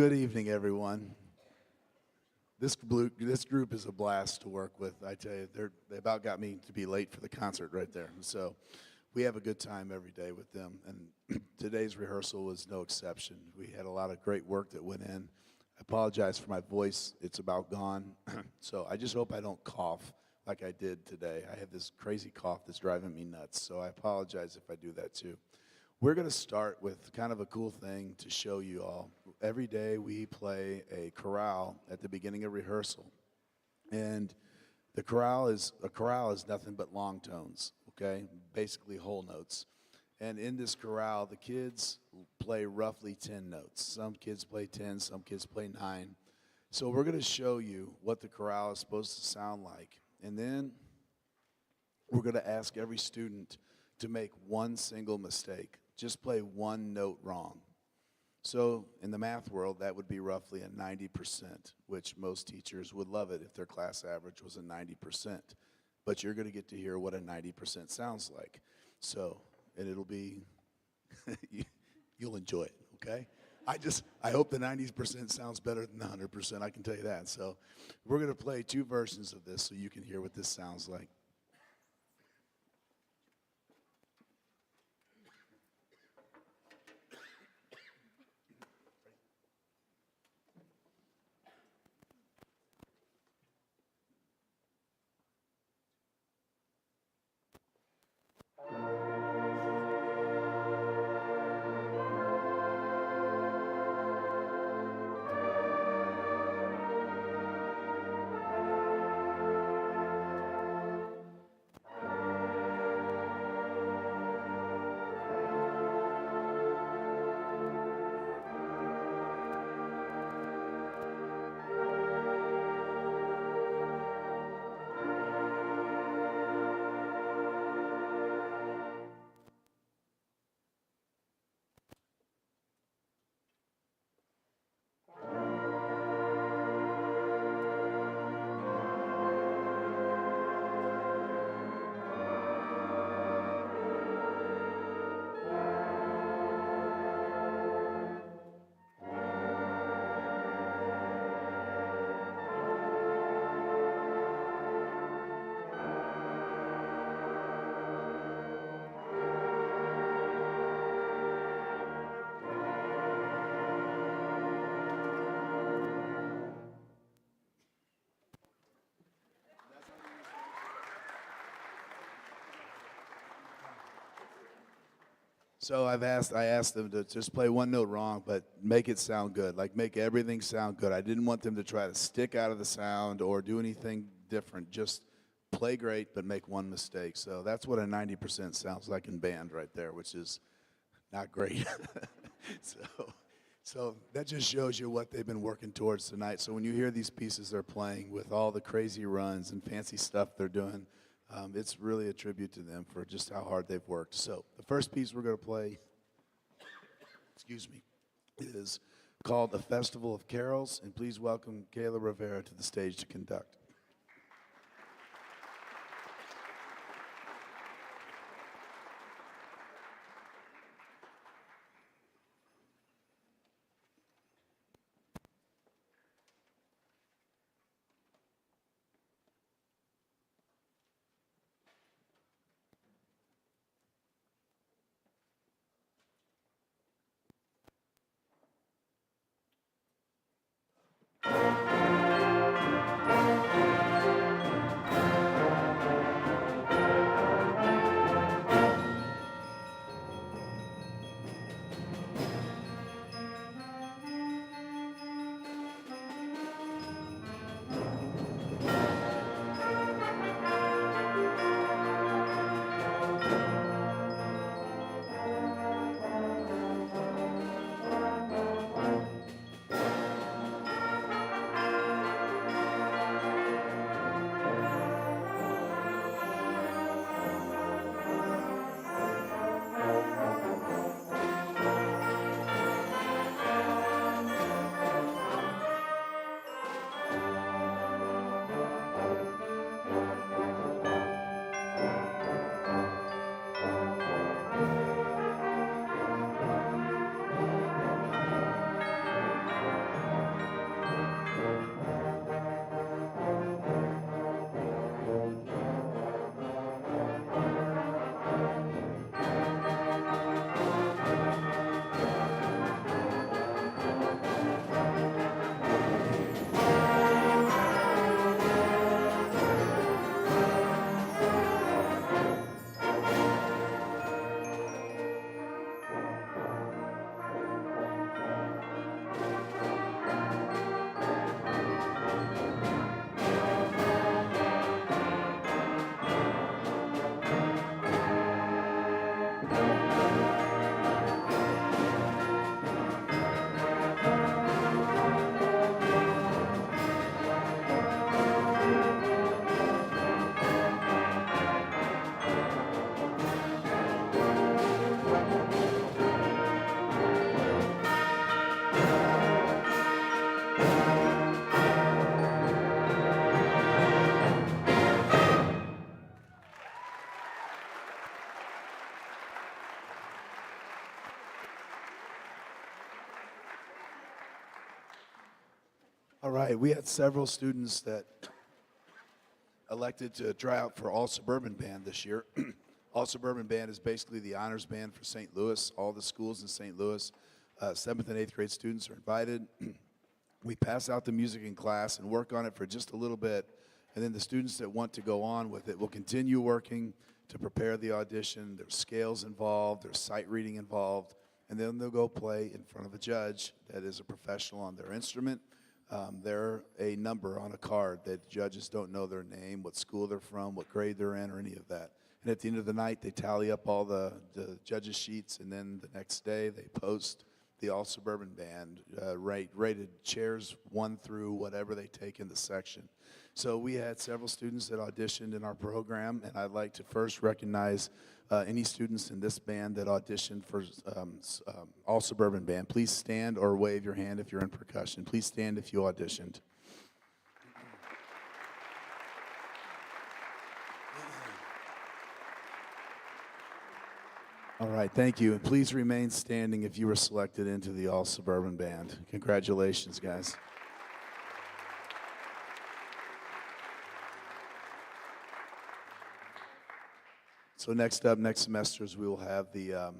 Good evening, everyone. This group is a blast to work with. I tell you, they about got me to be late for the concert right there. So we have a good time every day with them, and today's rehearsal was no exception. We had a lot of great work that went in. I apologize for my voice. It's about gone. So I just hope I don't cough like I did today. I have this crazy cough that's driving me nuts, so I apologize if I do that too. We're going to start with kind of a cool thing to show you all. Every day we play a chorale at the beginning of rehearsal. And a chorale is nothing but long tones, okay? Basically whole notes. And in this chorale, the kids play roughly 10 notes. Some kids play 10, some kids play 9. So we're going to show you what the chorale is supposed to sound like. And then we're going to ask every student to make one single mistake. Just play one note wrong. So in the math world, that would be roughly a 90%, which most teachers would love it if their class average was a 90%. But you're going to get to hear what a 90% sounds like. So, and it'll be, you'll enjoy it, okay? I hope the 90% sounds better than the 100%, I can tell you that. So we're going to play 2 versions of this so you can hear what this sounds like. So I asked them to just play one note wrong, but make it sound good. Like make everything sound good. I didn't want them to try to stick out of the sound or do anything different. Just play great, but make one mistake. So that's what a 90% sounds like in band right there, which is not great. So that just shows you what they've been working towards tonight. So when you hear these pieces they're playing with all the crazy runs and fancy stuff they're doing, it's really a tribute to them for just how hard they've worked. So the first piece we're going to play, is called A Festival of Carols. And please welcome Kayla Rivera to the stage to conduct. All right, we had several students that elected to try out for All Suburban Band this year. All Suburban Band is basically the honors band for St. Louis. All the schools in St. Louis, 7th and 8th grade students are invited. We pass out the music in class and work on it for just a little bit, and then the students that want to go on with it will continue working to prepare the audition. There's scales involved, there's sight reading involved, and then they'll go play in front of a judge that is a professional on their instrument. They're a number on a card that judges don't know their name, what school they're from, what grade they're in, or any of that. And at the end of the night, they tally up all the judges' sheets, and then the next day they post the All Suburban Band rated chairs 1 through whatever they take in the section. So we had several students that auditioned in our program, and I'd like to first recognize any students in this band that auditioned for All Suburban Band. Please stand or wave your hand if you're in percussion. Please stand if you auditioned. All right, thank you. And please remain standing if you were selected into the All Suburban Band. Congratulations, guys. So next up, next semesters, we will have the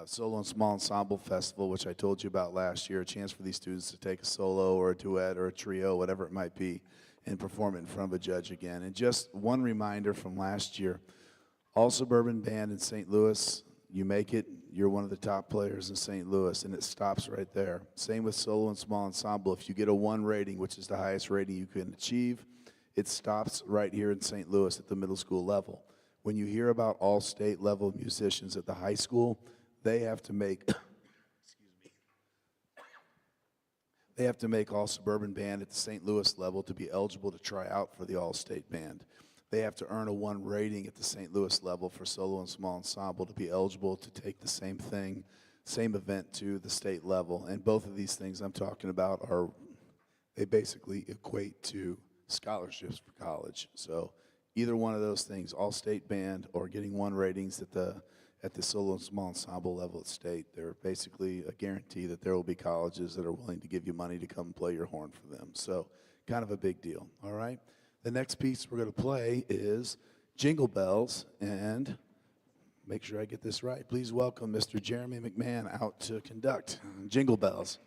Solo and Small Ensemble Festival, which I told you about last year, a chance for these students to take a solo or a duet or a trio, whatever it might be, and perform it in front of a judge again. And just one reminder from last year, All Suburban Band in St. Louis, you make it, you're one of the top players in St. Louis, and it stops right there. Same with Solo and Small Ensemble. If you get a 1 rating, which is the highest rating you can achieve, it stops right here in St. Louis at the middle school level. When you hear about all state level musicians at the high school, they have to make they have to make All Suburban Band at the St. Louis level to be eligible to try out for the All State Band. They have to earn a 1 rating at the St. Louis level for Solo and Small Ensemble to be eligible to take the same thing, same event to the state level. And both of these things I'm talking about they basically equate to scholarships for college. So either one of those things, All State Band or getting 1 ratings at the Solo and Small Ensemble level at state, they're basically a guarantee that there will be colleges that are willing to give you money to come play your horn for them. So kind of a big deal, all right? The next piece we're going to play is Jingle Bells, and make sure I get this right. Please welcome Mr. Jeremy McMahon out to conduct Jingle Bells.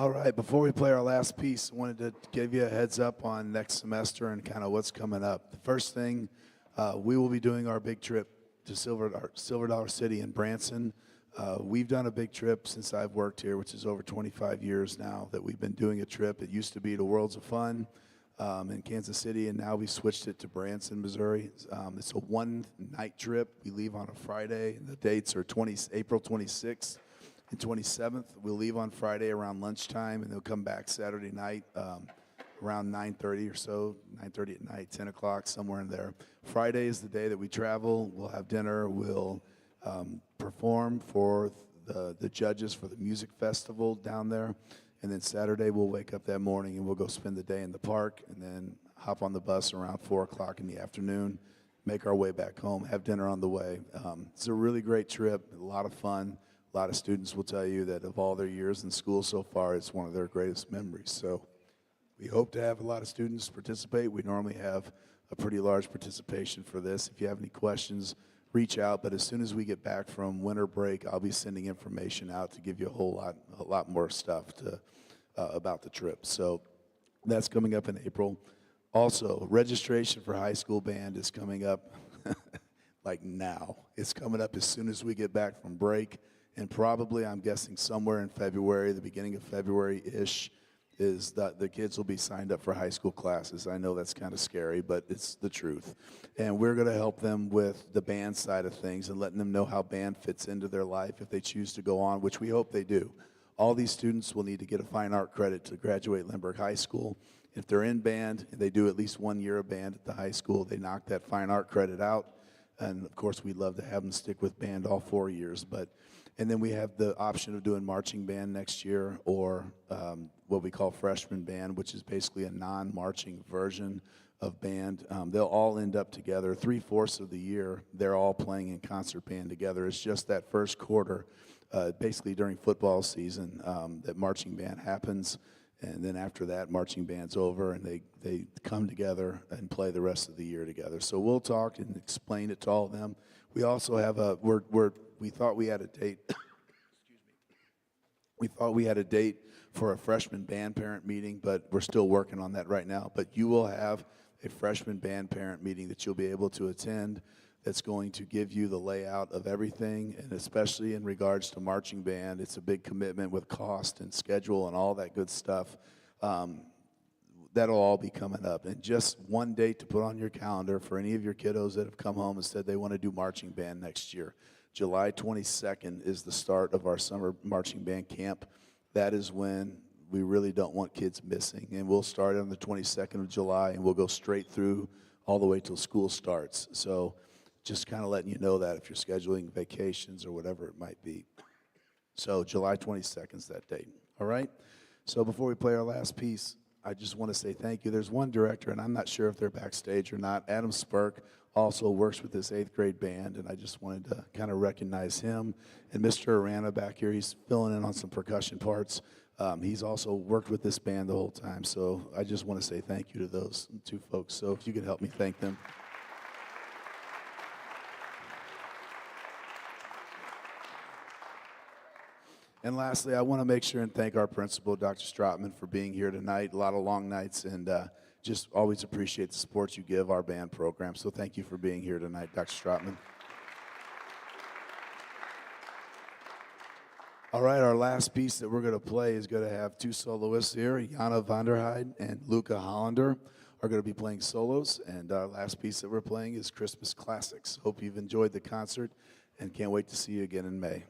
All right, before we play our last piece, I wanted to give you a heads up on next semester and kind of what's coming up. The first thing, we will be doing our big trip to Silver Dollar City in Branson. We've done a big trip since I've worked here, which is over 25 years now that we've been doing a trip. It used to be to Worlds of Fun in Kansas City, and now we switched it to Branson, Missouri. It's a one-night trip. We leave on a Friday. The dates are April 26th and 27th. We'll leave on Friday around lunchtime, and they'll come back Saturday night around 9:30 or so, 9:30 at night, 10 o'clock, somewhere in there. Friday is the day that we travel. We'll have dinner. We'll perform for the judges for the music festival down there. And then Saturday, we'll wake up that morning, and we'll go spend the day in the park, and then hop on the bus around 4 o'clock in the afternoon, make our way back home, have dinner on the way. It's a really great trip, a lot of fun. A lot of students will tell you that of all their years in school so far, it's one of their greatest memories. So we hope to have a lot of students participate. We normally have a pretty large participation for this. If you have any questions, reach out. But as soon as we get back from winter break, I'll be sending information out to give you a lot more stuff about the trip. So that's coming up in April. Also, registration for high school band is coming up like now. It's coming up as soon as we get back from break. And probably, I'm guessing, somewhere in February, the beginning of February-ish, is that the kids will be signed up for high school classes. I know that's kind of scary, but it's the truth. And we're going to help them with the band side of things and letting them know how band fits into their life if they choose to go on, which we hope they do. All these students will need to get a fine art credit to graduate Lindbergh High School. If they're in band and they do at least 1 year of band at the high school, they knock that fine art credit out. And, of course, we'd love to have them stick with band all 4 years. And then we have the option of doing marching band next year or what we call freshman band, which is basically a non-marching version of band. They'll all end up together. 3/4 of the year, they're all playing in concert band together. It's just that first quarter, basically during football season, that marching band happens. And then after that, marching band's over, and they come together and play the rest of the year together. So we'll talk and explain it to all of them. We also have we thought we had a date. Excuse me. We thought we had a date for a freshman band parent meeting, but we're still working on that right now. But you will have a freshman band parent meeting that you'll be able to attend that's going to give you the layout of everything, and especially in regards to marching band, it's a big commitment with cost and schedule and all that good stuff. That'll all be coming up. And just one date to put on your calendar for any of your kiddos that have come home and said they want to do marching band next year. July 22nd is the start of our summer marching band camp. That is when we really don't want kids missing. And we'll start on the 22nd of July, and we'll go straight through all the way till school starts. So just kind of letting you know that if you're scheduling vacations or whatever it might be. So July 22nd is that date. All right? So before we play our last piece, I just want to say thank you. There's one director, and I'm not sure if they're backstage or not. Adam Spurk also works with this 8th grade band, and I just wanted to kind of recognize him. And Mr. Arana back here, he's filling in on some percussion parts. He's also worked with this band the whole time. So I just want to say thank you to those two folks. So if you could help me thank them. And lastly, I want to make sure and thank our principal, Dr. Stratman, for being here tonight. A lot of long nights, and just always appreciate the support you give our band program. So thank you for being here tonight, Dr. Stratman. All right, our last piece that we're going to play is going to have two soloists here. Jana Vanderheide and Luca Hollander are going to be playing solos. And our last piece that we're playing is Christmas Classics. Hope you've enjoyed the concert and can't wait to see you again in May.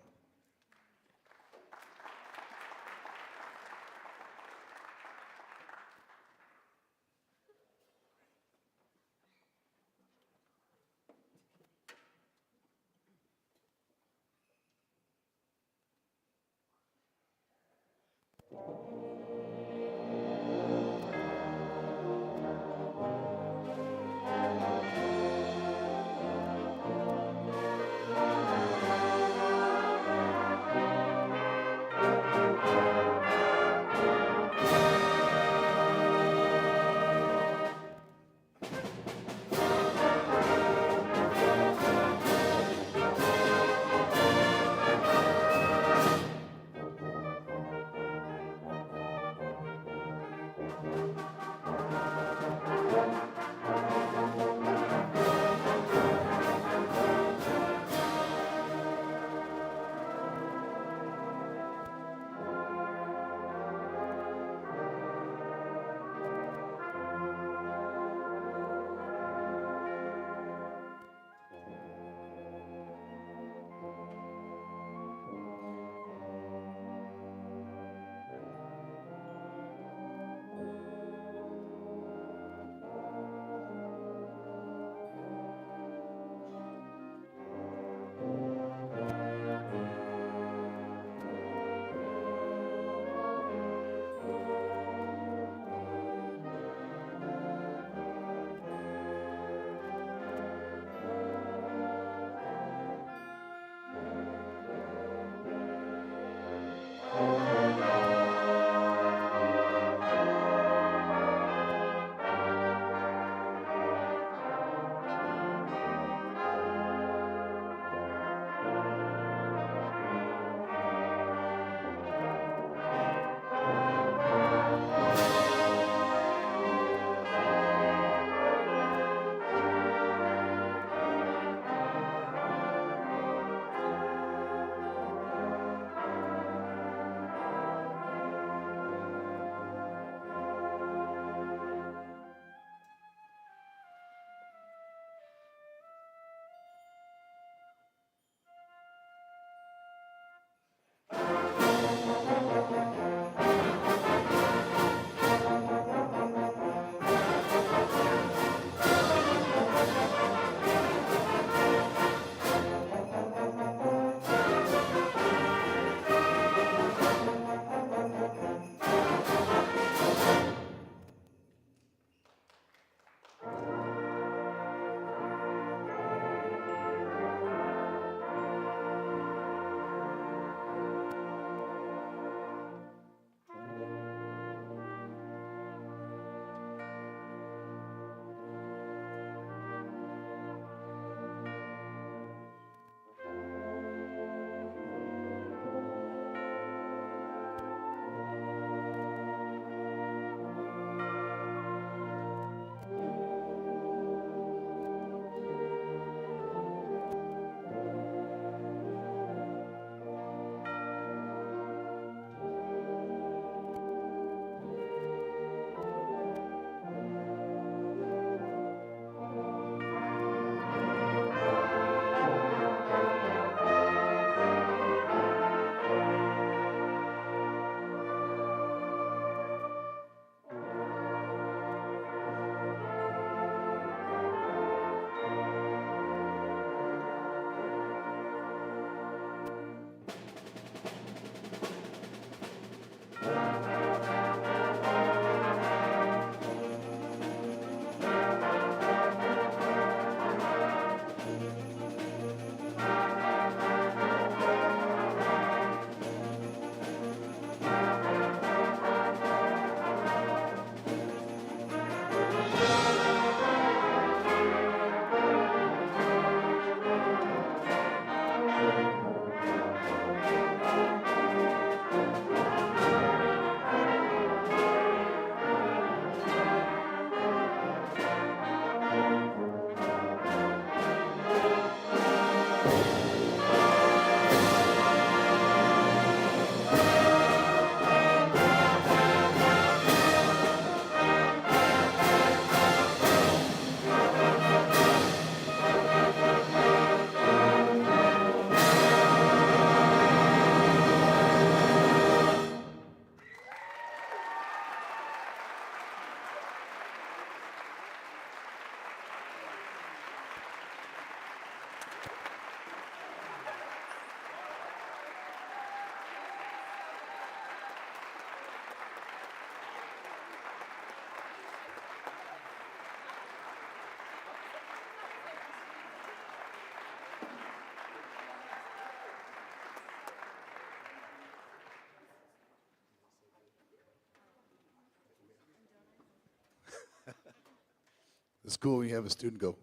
It's cool when you have a student go,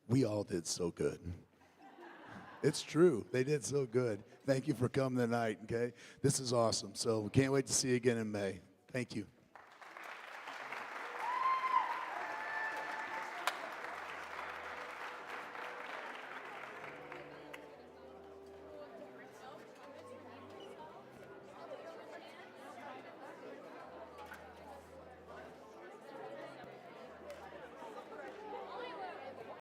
we all did so good. It's true. They did so good. Thank you for coming tonight, okay? This is awesome. So we can't wait to see you again in May. Thank you.